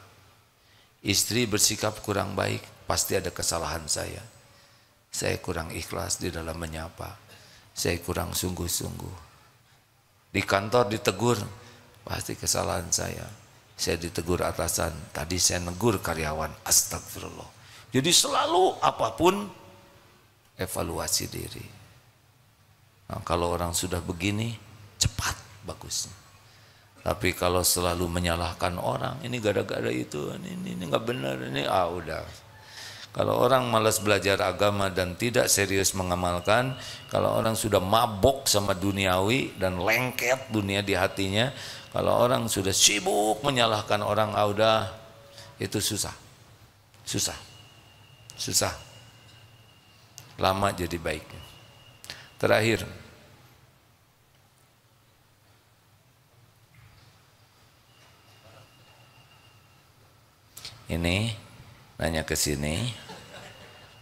Istri bersikap kurang baik, pasti ada kesalahan saya. Saya kurang ikhlas di dalam menyapa. Saya kurang sungguh-sungguh. Di kantor ditegur, pasti kesalahan saya. Saya ditegur atasan, tadi saya negur karyawan, astagfirullah. Jadi selalu apapun evaluasi diri. Nah, kalau orang sudah begini, cepat bagusnya. Tapi kalau selalu menyalahkan orang, ini gara-gara itu, ini nggak benar, ini udah. Kalau orang malas belajar agama dan tidak serius mengamalkan, kalau orang sudah mabok sama duniawi dan lengket dunia di hatinya, kalau orang sudah sibuk menyalahkan orang, udah, itu susah. Lama jadi baik. Terakhir, ini nanya ke sini.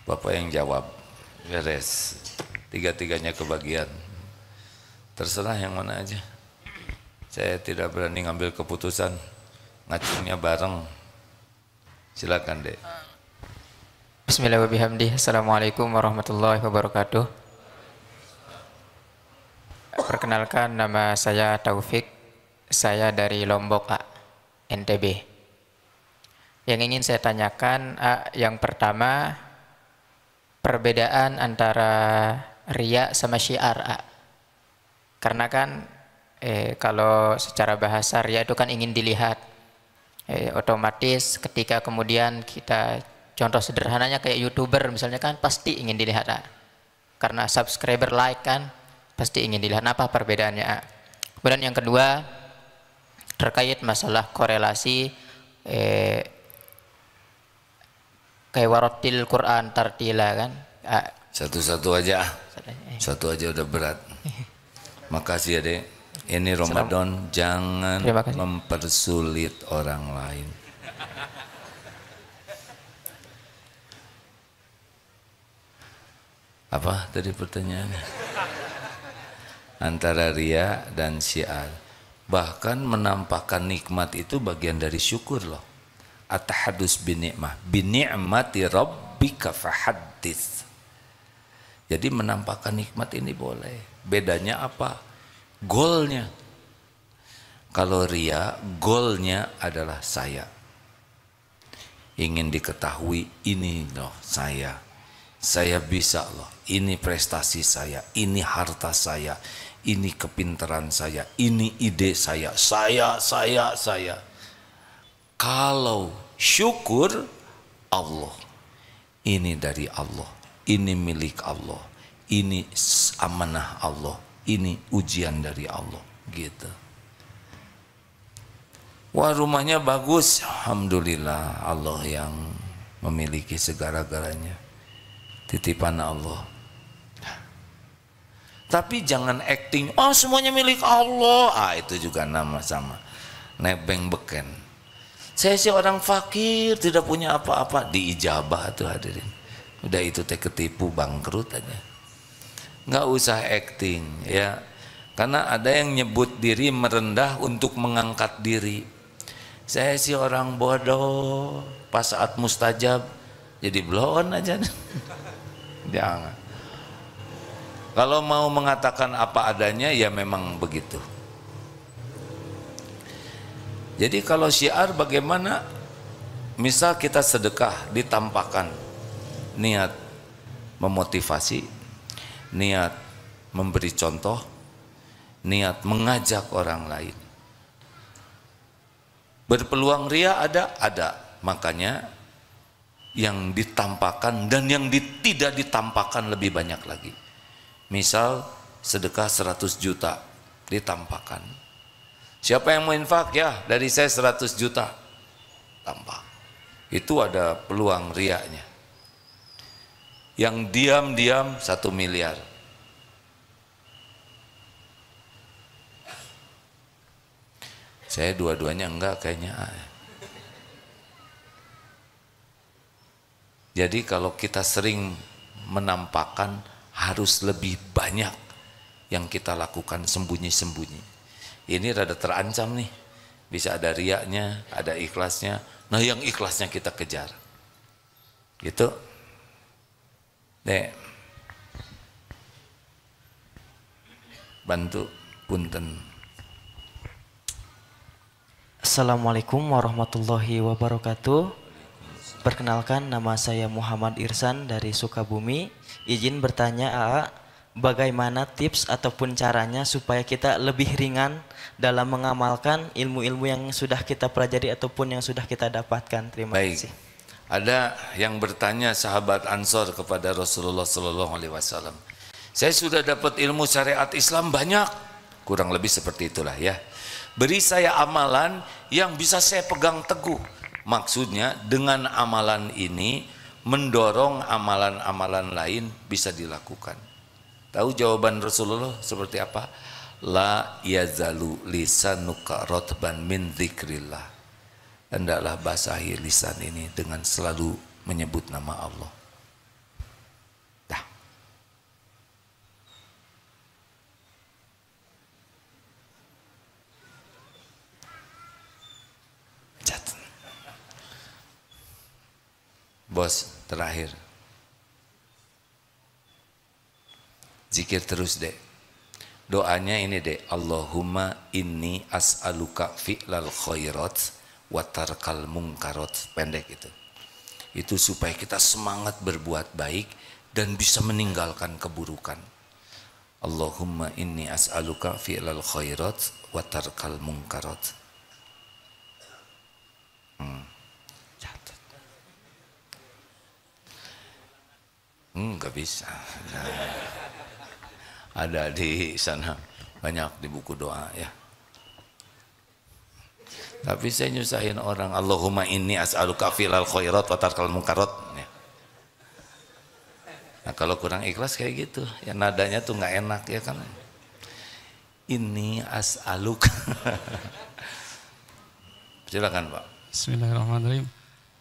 Bapak yang jawab, beres, tiga-tiganya kebagian. Terserah yang mana aja. Saya tidak berani ngambil keputusan, ngacungnya bareng. Silakan Dek. Bismillahirrahmanirrahim. Assalamualaikum warahmatullahi wabarakatuh. Perkenalkan, nama saya Taufik. Saya dari Lombok, NTB. Yang ingin saya tanyakan, yang pertama, perbedaan antara riya sama syiar. Karena kan kalau secara bahasa riya itu kan ingin dilihat. Otomatis ketika kemudian kita, contoh sederhananya kayak YouTuber misalnya kan pasti ingin dilihat. Karena subscriber, like kan pasti ingin dilihat. Apa perbedaannya? Kemudian yang kedua, terkait masalah korelasi kayak warotil Quran tartila kan. Satu-satu aja. Satu aja udah berat. Makasih ya Dek. Ini Ramadan, jangan mempersulit orang lain. Apa tadi pertanyaannya? Antara ria dan syiar. Bahkan menampakkan nikmat itu bagian dari syukur loh. At-tahadus binikmah. Binikmati rabbika fahaddits. Jadi menampakkan nikmat ini boleh. Bedanya apa? Goalnya. Kalau ria, goalnya adalah saya. Ingin diketahui, ini loh saya. Saya bisa loh, ini prestasi saya, ini harta saya, ini kepintaran saya, ini ide saya. Kalau syukur, Allah, ini dari Allah, ini milik Allah, ini amanah Allah, ini ujian dari Allah, gitu. Wah, rumahnya bagus, alhamdulillah, Allah yang memiliki segala-galanya. Titipan Allah. Tapi jangan acting, oh semuanya milik Allah. Itu juga nama sama. Nebeng beken. Saya sih orang fakir, tidak punya apa-apa. Diijabah tuh hadirin. Udah itu teh ketipu, bangkrut aja. Nggak usah acting ya. Karena ada yang nyebut diri merendah untuk mengangkat diri. Saya sih orang bodoh, pas saat mustajab jadi blon aja. Jangan. Kalau mau mengatakan apa adanya ya memang begitu. Jadi kalau syiar bagaimana? Misal kita sedekah ditampakkan niat memotivasi, niat memberi contoh, niat mengajak orang lain. Berpeluang ria ada. Makanya yang ditampakkan dan yang tidak ditampakkan lebih banyak lagi. Misal sedekah 100 juta ditampakkan. Siapa yang mau infak? Ya dari saya 100 juta tampak. Itu ada peluang riaknya. Yang diam-diam 1 miliar. Saya dua-duanya enggak kayaknya. Jadi kalau kita sering menampakkan harus lebih banyak yang kita lakukan sembunyi-sembunyi. Ini rada terancam nih. Bisa ada riaknya, ada ikhlasnya. Nah yang ikhlasnya kita kejar. Gitu. Dek. Bantu punten. Assalamualaikum warahmatullahi wabarakatuh. Perkenalkan, nama saya Muhammad Irsan dari Sukabumi. Izin bertanya AA, bagaimana tips ataupun caranya supaya kita lebih ringan dalam mengamalkan ilmu-ilmu yang sudah kita pelajari ataupun yang sudah kita dapatkan. Terima kasih. Ada yang bertanya sahabat Ansor kepada Rasulullah SAW. Saya sudah dapat ilmu syariat Islam banyak, kurang lebih seperti itulah ya. Beri saya amalan yang bisa saya pegang teguh. Maksudnya dengan amalan ini mendorong amalan-amalan lain bisa dilakukan. Tahu jawaban Rasulullah seperti apa? La yazalu lisanuka rotban min dzikrillah. Hendaklah basahi lisan ini dengan selalu menyebut nama Allah. Dah. Bos, terakhir. Zikir terus dek. Doanya ini dek. Allahumma inni as'aluka fi'lal khairat wa tarkal munkarat. Pendek itu. Itu supaya kita semangat berbuat baik dan bisa meninggalkan keburukan. Allahumma inni as'aluka fi'lal khairat wa tarkal munkarat. Nggak bisa. Ada di sana banyak di buku doa ya. Tapi saya nyusahin orang. Allahumma inni as'aluka fi'lal khairat wa tarkal munkarat. Ya. Nah kalau kurang ikhlas kayak gitu, ya nadanya tuh nggak enak ya kan. Ini as'aluk. Silakan Pak. Bismillahirrahmanirrahim.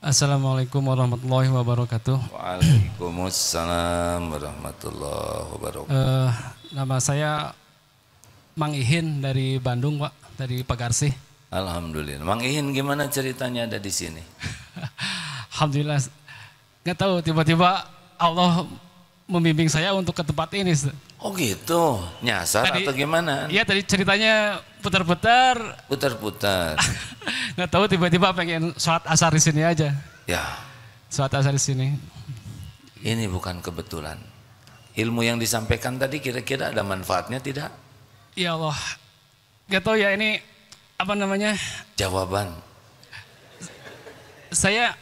Assalamualaikum warahmatullahi wabarakatuh. Waalaikumsalam warahmatullahi wabarakatuh. Nama saya Mang Ihin dari Bandung, Pak, dari Pagarsih. Alhamdulillah. Mang Ihin gimana ceritanya ada di sini? Alhamdulillah. Nggak tahu tiba-tiba Allah membimbing saya untuk ke tempat ini. Oh gitu, nyasar Tadi- atau gimana? Iya tadi ceritanya putar-putar. Putar-putar. Nggak tahu tiba-tiba pengen sholat asar di sini aja. Ya, Sholat asar di sini. ini bukan kebetulan. Ilmu yang disampaikan tadi kira-kira ada manfaatnya tidak? Ya Allah. Nggak tahu ya ini apa namanya. Jawaban. Saya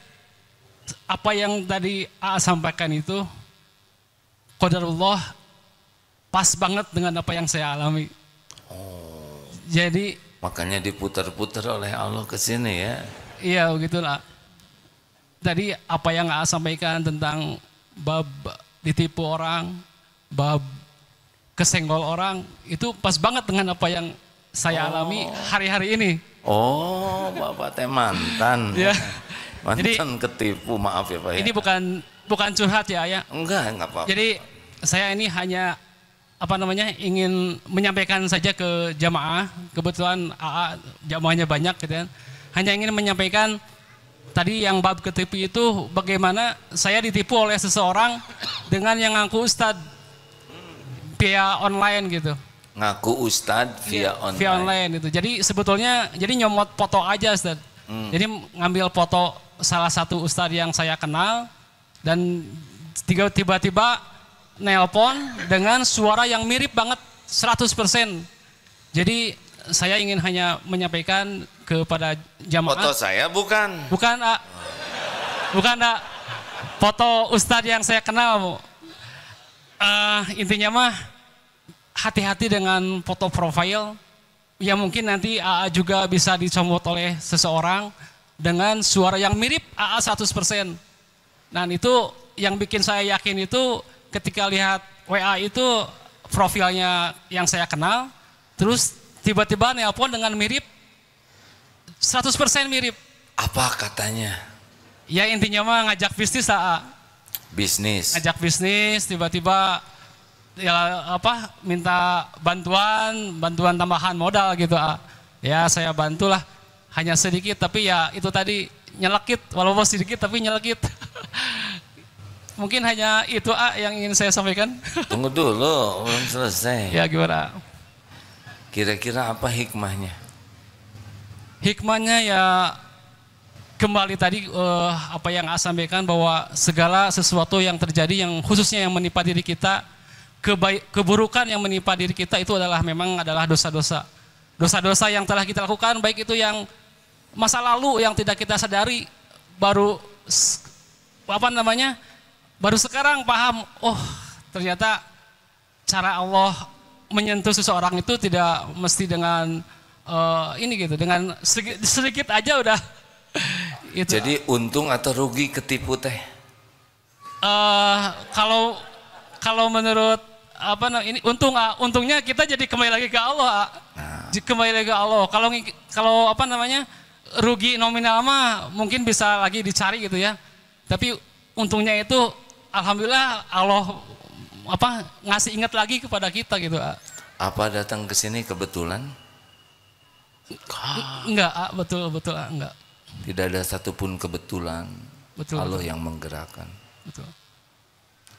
apa yang tadi AA sampaikan itu qadarullah pas banget dengan apa yang saya alami. Jadi Makanya diputar-putar oleh Allah ke sini ya. iya begitulah. Tadi apa yang AA sampaikan tentang bab ditipu orang, bab kesenggol orang, itu pas banget dengan apa yang saya alami hari-hari ini. Oh, Bapak teh mantan. Ya. Mantan ketipu, maaf ya Pak ya. Ini bukan curhat ya, ya. Enggak apa-apa. Jadi saya ini hanya apa namanya ingin menyampaikan saja ke jamaah. Kebetulan AA jamaahnya banyak gitu kan. Hanya ingin menyampaikan tadi yang bab ketipu itu bagaimana saya ditipu oleh seseorang dengan yang ngaku ustad via online gitu. Ngaku ustadz via Iya, online. Via online itu. Jadi sebetulnya jadi nyomot foto aja Ustad. Jadi ngambil foto salah satu ustadz yang saya kenal dan tiba-tiba nelpon dengan suara yang mirip banget 100%. Jadi saya ingin hanya menyampaikan kepada jamaah. Foto saya bukan. Bukan, A. Bukan, A. Foto ustadz yang saya kenal, Bu. Intinya mah hati-hati dengan foto profil. Ya mungkin nanti AA juga bisa dicomot oleh seseorang dengan suara yang mirip AA 100%. Dan itu yang bikin saya yakin itu ketika lihat WA itu profilnya yang saya kenal, terus tiba-tiba nelpon dengan mirip 100% mirip. Apa katanya? Ya intinya mah ngajak bisnis AA. Bisnis. Ngajak bisnis tiba-tiba ya apa minta bantuan tambahan modal gitu A. Ya saya bantulah hanya sedikit tapi ya itu tadi nyelekit walaupun sedikit tapi nyelekit. Mungkin hanya itu A yang ingin saya sampaikan. Tunggu dulu, belum selesai. Ya gimana? Kira-kira apa hikmahnya? Hikmahnya ya kembali tadi apa yang A sampaikan bahwa segala sesuatu yang terjadi yang khususnya yang menimpa diri kita, keburukan yang menimpa diri kita itu memang adalah dosa-dosa. Dosa-dosa yang telah kita lakukan baik itu yang masa lalu yang tidak kita sadari baru baru sekarang paham, oh ternyata cara Allah menyentuh seseorang itu tidak mesti dengan ini gitu, dengan sedikit aja udah. Itu. Jadi untung atau rugi ketipu teh? Kalau menurut ini untungnya kita jadi kembali lagi ke Allah. Kembali lagi ke Allah. Kalau rugi nominal mah mungkin bisa lagi dicari gitu ya. Tapi untungnya itu alhamdulillah Allah ngasih ingat lagi kepada kita gitu. Apa datang ke sini kebetulan? Enggak, betul enggak. Tidak ada satupun kebetulan. Betul. Allah yang menggerakkan. Betul.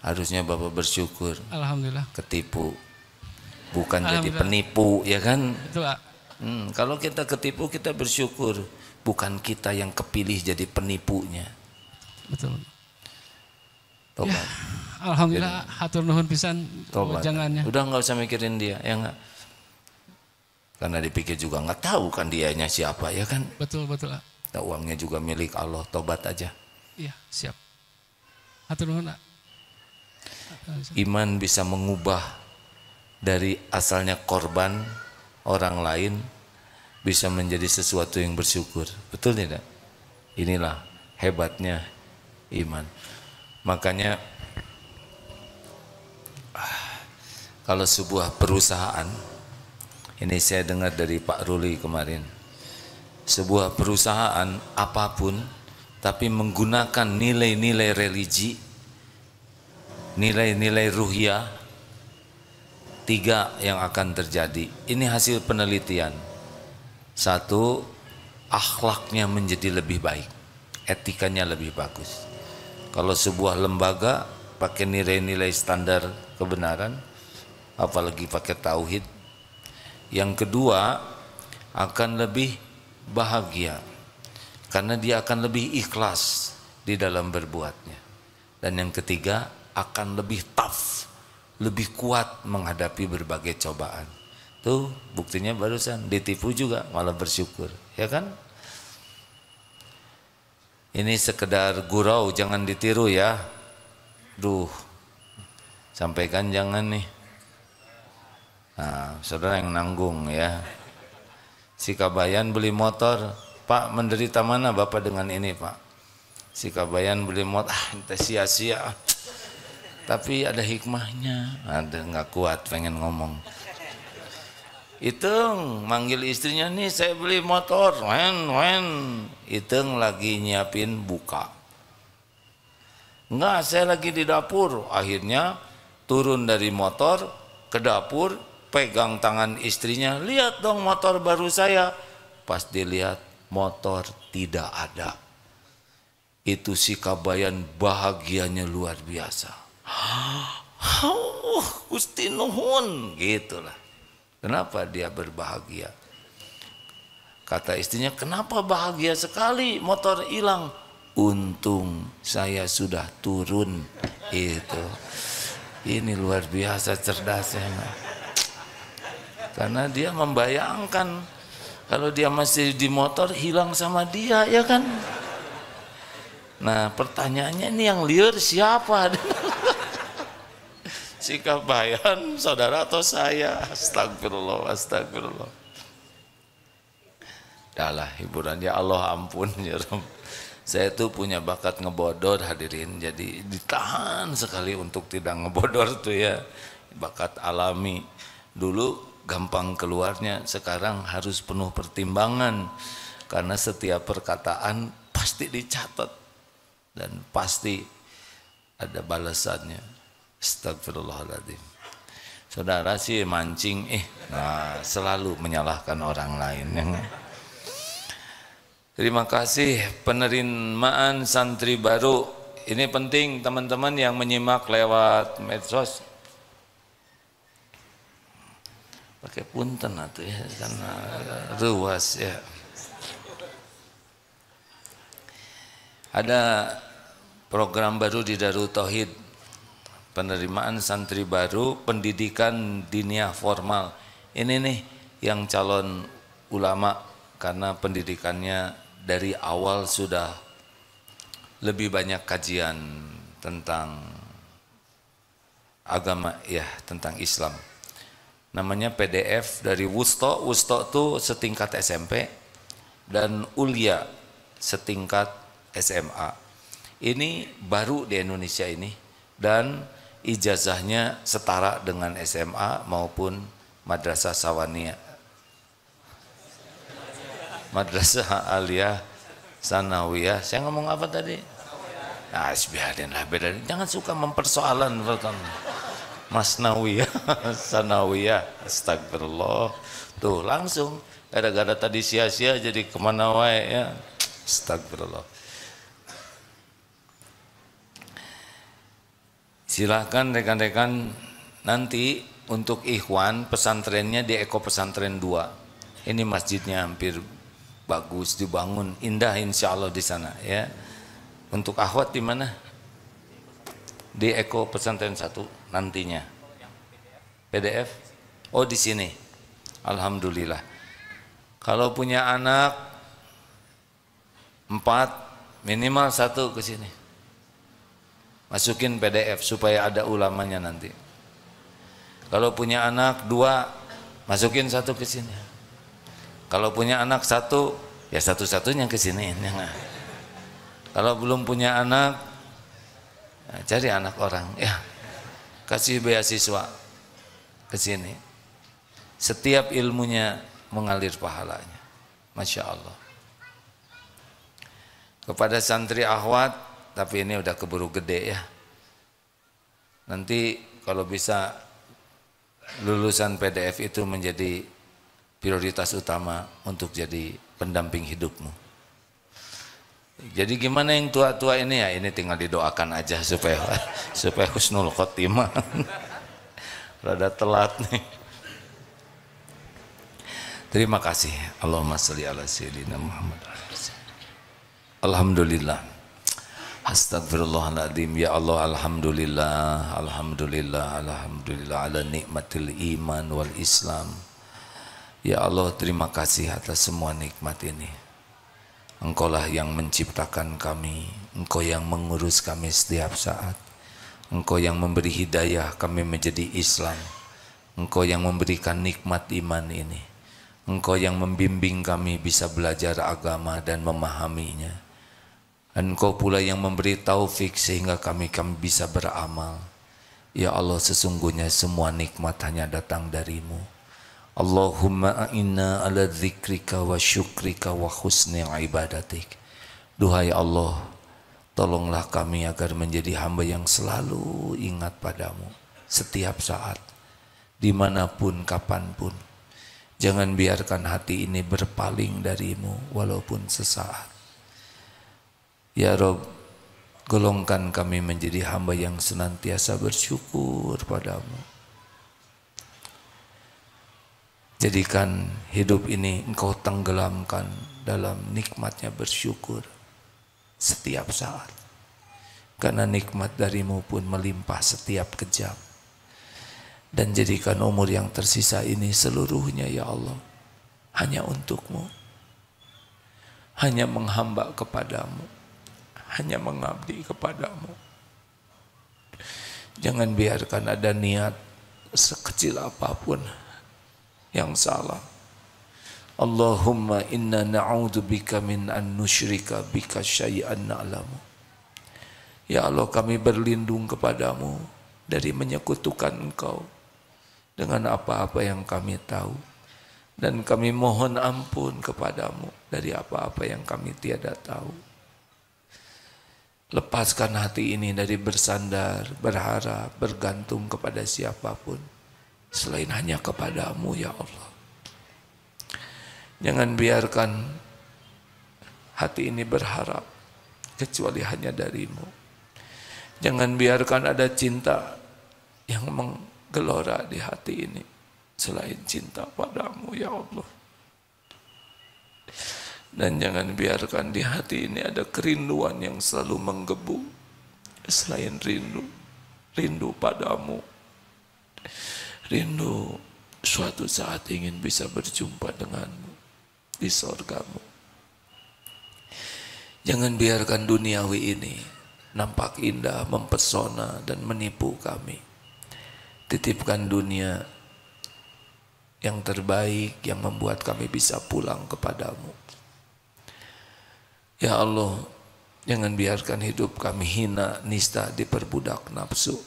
Harusnya Bapak bersyukur. Alhamdulillah. Ketipu. Bukan jadi penipu, ya kan? Betul, A. Kalau kita ketipu kita bersyukur. Bukan kita yang kepilih jadi penipunya. Betul. Tobat. Ya, alhamdulillah hatur nuhun pisan Tobat. jangannya. Udah nggak usah mikirin dia, ya nggak? Karena dipikir juga nggak tahu kan dianya siapa, ya kan? Betul, A. Nah, uangnya juga milik Allah, tobat aja. Iya, siap. Hatur nuhun, A. Iman bisa mengubah dari asalnya korban orang lain bisa menjadi sesuatu yang bersyukur. Betul tidak? Inilah hebatnya iman. Makanya Kalau sebuah perusahaan, ini saya dengar dari Pak Ruli kemarin, sebuah perusahaan apapun tapi menggunakan nilai-nilai religi, nilai-nilai ruhiyah, 3 yang akan terjadi. Ini hasil penelitian. 1, akhlaknya menjadi lebih baik, etikanya lebih bagus. Kalau sebuah lembaga pakai nilai-nilai standar kebenaran, apalagi pakai tauhid. Yang kedua, akan lebih bahagia karena dia akan lebih ikhlas di dalam berbuatnya. Dan yang ketiga, akan lebih tough, lebih kuat menghadapi berbagai cobaan. Tuh buktinya barusan ditipu juga malah bersyukur, ya kan? Ini sekedar gurau, jangan ditiru ya. Duh, sampaikan jangan nih. Nah, saudara yang nanggung ya. Si Kabayan beli motor, Pak menderita mana Bapak dengan ini Pak? Si Kabayan beli motor, itu sia-sia. Tapi ada hikmahnya, ada nggak kuat pengen ngomong. Iteng manggil istrinya, nih saya beli motor, wen. Iteng lagi nyiapin buka. Enggak, saya lagi di dapur. Akhirnya turun dari motor ke dapur, pegang tangan istrinya, lihat dong motor baru saya. Pas dilihat motor tidak ada. Itu si Kabayan bahagianya luar biasa. Gusti nuhun, gitulah. Kenapa dia berbahagia? Kata istrinya, kenapa bahagia sekali motor hilang? Untung saya sudah turun. Itu. Ini luar biasa cerdasnya. Karena dia membayangkan kalau dia masih di motor hilang sama dia, ya kan? Nah pertanyaannya, ini yang liar siapa? Si Kabayan, saudara atau saya? Astagfirullah, astagfirullah. Dahlah hiburan, ya Allah ampun ya Rob. Saya tuh punya bakat ngebodor hadirin, jadi ditahan sekali untuk tidak ngebodor tuh ya. Bakat alami. Dulu gampang keluarnya, sekarang harus penuh pertimbangan. Karena setiap perkataan pasti dicatat dan pasti ada balasannya. Astagfirullahaladzim. Saudara sih mancing, selalu menyalahkan orang lain. Terima kasih penerimaan santri baru. Ini penting teman-teman yang menyimak lewat medsos. Pakai punten atuh ya, karena ruas ya. Ada program baru di Darut Tauhid. Penerimaan santri baru, pendidikan diniyah formal. Ini nih yang calon ulama, karena pendidikannya dari awal sudah lebih banyak kajian tentang agama ya, tentang Islam. Namanya PDF dari Wusto. Wusto itu setingkat SMP dan Ulia setingkat SMA. Ini baru di Indonesia ini, dan ijazahnya setara dengan SMA maupun Madrasah Sawaniyah, Madrasah Aliyah Sanawiyah. Saya ngomong apa tadi? Nah, biarin lah, bedain. Jangan suka mempersoalan Masnawiyah, Sanawiyah. Astagfirullah. Tuh langsung gara-gara tadi sia-sia jadi kemana wae ya. Astagfirullah. Silahkan rekan-rekan, nanti untuk ikhwan pesantrennya di Eko Pesantren 2. Ini masjidnya hampir bagus dibangun, indah insya Allah di sana ya. Untuk akhwat di mana? Di Eko Pesantren 1 nantinya. PDF? Oh di sini. Alhamdulillah. Kalau punya anak 4, minimal 1 ke sini. Masukin PDF supaya ada ulamanya nanti. Kalau punya anak 2, masukin 1 ke sini. Kalau punya anak 1, ya satu-satunya ke sini. Kalau belum punya anak, cari anak orang ya, kasih beasiswa. ke sini. Setiap ilmunya mengalir pahalanya. Masya Allah. Kepada santri akhwat, tapi ini udah keburu gede ya. Nanti kalau bisa lulusan PDF itu menjadi prioritas utama untuk jadi pendamping hidupmu. Jadi gimana yang tua-tua ini ya, ini tinggal didoakan aja supaya husnul khotimah. Rada telat nih. Terima kasih. Allahumma sholli ala sayyidina Muhammad. Alhamdulillah. Astagfirullahaladzim. Ya Allah, alhamdulillah, alhamdulillah, alhamdulillah ala nikmatil iman wal Islam. Ya Allah, terima kasih atas semua nikmat ini. Engkaulah yang menciptakan kami, Engkau yang mengurus kami setiap saat. Engkau yang memberi hidayah kami menjadi Islam. Engkau yang memberikan nikmat iman ini. Engkau yang membimbing kami bisa belajar agama dan memahaminya. Engkau pula yang memberi taufik sehingga kami bisa beramal. Ya Allah, sesungguhnya semua nikmat hanya datang darimu. Allahumma a'inna ala dzikrika wa syukrika wa husni ibadatik. Duhai Allah, tolonglah kami agar menjadi hamba yang selalu ingat padamu setiap saat, dimanapun, kapanpun. Jangan biarkan hati ini berpaling darimu walaupun sesaat. Ya Rob, golongkan kami menjadi hamba yang senantiasa bersyukur padamu. Jadikan hidup ini Engkau tenggelamkan dalam nikmatnya bersyukur setiap saat. Karena nikmat darimu pun melimpah setiap kejam. Dan jadikan umur yang tersisa ini seluruhnya ya Allah hanya untukmu. Hanya menghamba kepadamu. Hanya mengabdi kepadamu. Jangan biarkan ada niat sekecil apapun yang salah. Allahumma inna na'udzubika min an nusyrika bika syai'an na'lamu. Ya Allah, kami berlindung kepadamu dari menyekutukan Engkau dengan apa-apa yang kami tahu, dan kami mohon ampun kepadamu dari apa-apa yang kami tiada tahu. Lepaskan hati ini dari bersandar, berharap, bergantung kepada siapapun selain hanya kepadamu ya Allah. Jangan biarkan hati ini berharap kecuali hanya darimu. Jangan biarkan ada cinta yang menggelora di hati ini selain cinta padamu ya Allah. Dan jangan biarkan di hati ini ada kerinduan yang selalu menggebu selain rindu padamu. Rindu suatu saat ingin bisa berjumpa denganmu di sorgamu. Jangan biarkan duniawi ini nampak indah, mempesona dan menipu kami. Titipkan dunia yang terbaik yang membuat kami bisa pulang kepadamu. Ya Allah, jangan biarkan hidup kami hina, nista, diperbudak nafsu.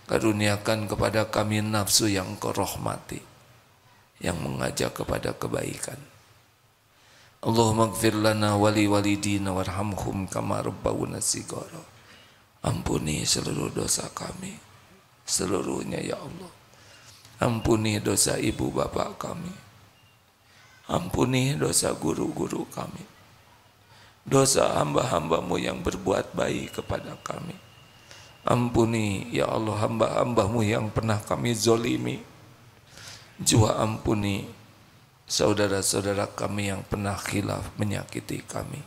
Karuniakan kepada kami nafsu yang Kau rahmati, yang mengajak kepada kebaikan. Allahumma ighfir lana wali walidina warhamhum kama rabbawna shighara. Ampuni seluruh dosa kami, seluruhnya ya Allah. Ampuni dosa ibu bapak kami. Ampuni dosa guru-guru kami. Dosa hamba-hambamu yang berbuat baik kepada kami. Ampuni ya Allah hamba-hambamu yang pernah kami zolimi. Juga ampuni saudara-saudara kami yang pernah khilaf menyakiti kami.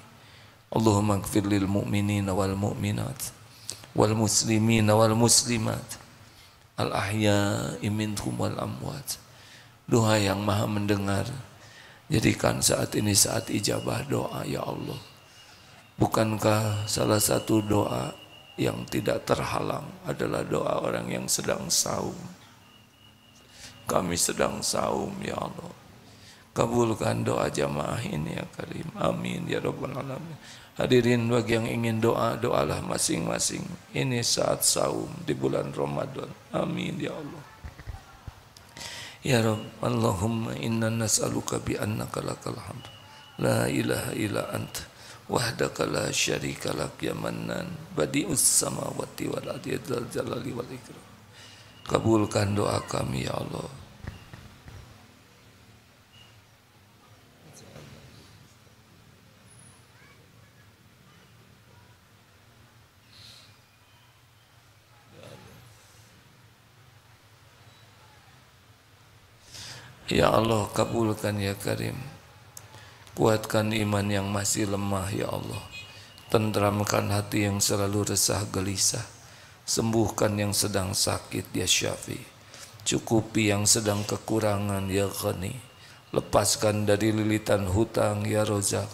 Allahumma ighfir lil mu'minina wal mu'minat wal muslimina wal muslimat al ahya'i minhum wal amwat. Doa yang maha mendengar, jadikan saat ini saat ijabah doa ya Allah. Bukankah salah satu doa yang tidak terhalang adalah doa orang yang sedang saum? Kami sedang saum ya Allah. Kabulkan doa jamaah ini ya Karim. Amin ya Rabbal Alamin. Hadirin bagi yang ingin doa, doalah masing-masing. Ini saat saum di bulan Ramadan. Amin ya Allah. Ya Rabb, Allahumma inna nas'aluka bi annaka lakal hamd la ilaha illa anta wahdaka la syarika lak ya mannan badi'us samawati wal ardi dzal jalali wal ikram. Kabulkan doa kami ya Allah. Ya Allah, kabulkan ya Karim. Kuatkan iman yang masih lemah ya Allah. Tentramkan hati yang selalu resah gelisah. Sembuhkan yang sedang sakit ya Syafi. Cukupi yang sedang kekurangan ya Ghani. Lepaskan dari lilitan hutang ya Rozak.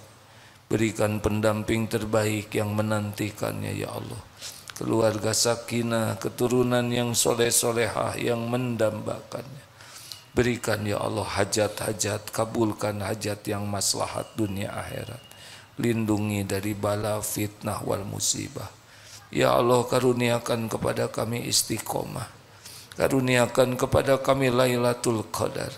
Berikan pendamping terbaik yang menantikannya ya Allah. Keluarga sakinah, keturunan yang soleh-solehah yang mendambakannya. Berikan ya Allah hajat-hajat, kabulkan hajat yang maslahat dunia akhirat. Lindungi dari bala fitnah wal musibah. Ya Allah, karuniakan kepada kami istiqomah. Karuniakan kepada kami Lailatul Qadar.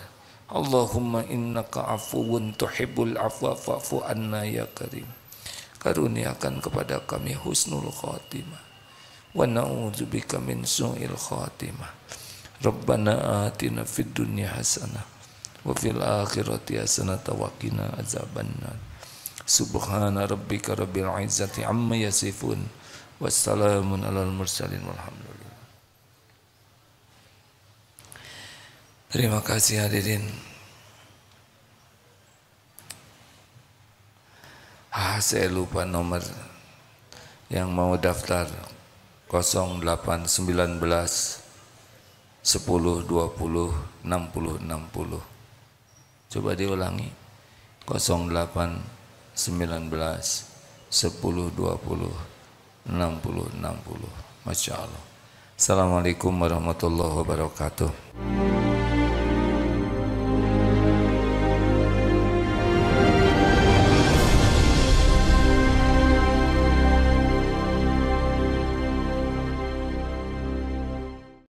Allahumma innaka afuwun tuhibbul afwa fa'fu anna ya Karim. Karuniakan kepada kami husnul khatimah. Wa na'udzubika min su'il khatimah. Rabbana atina fid dunya hasanah wa fil akhirati hasanah wa qina azabannar. Subhana rabbika rabbil izzati amma yasifun wassalamun alal mursalin walhamdulillah. Terima kasih hadirin. Saya lupa nomor yang mau daftar 0819 10 20 60 60. Coba diulangi. 08 19 10 20 60 60. Masya Allah. Assalamualaikum warahmatullahi wabarakatuh.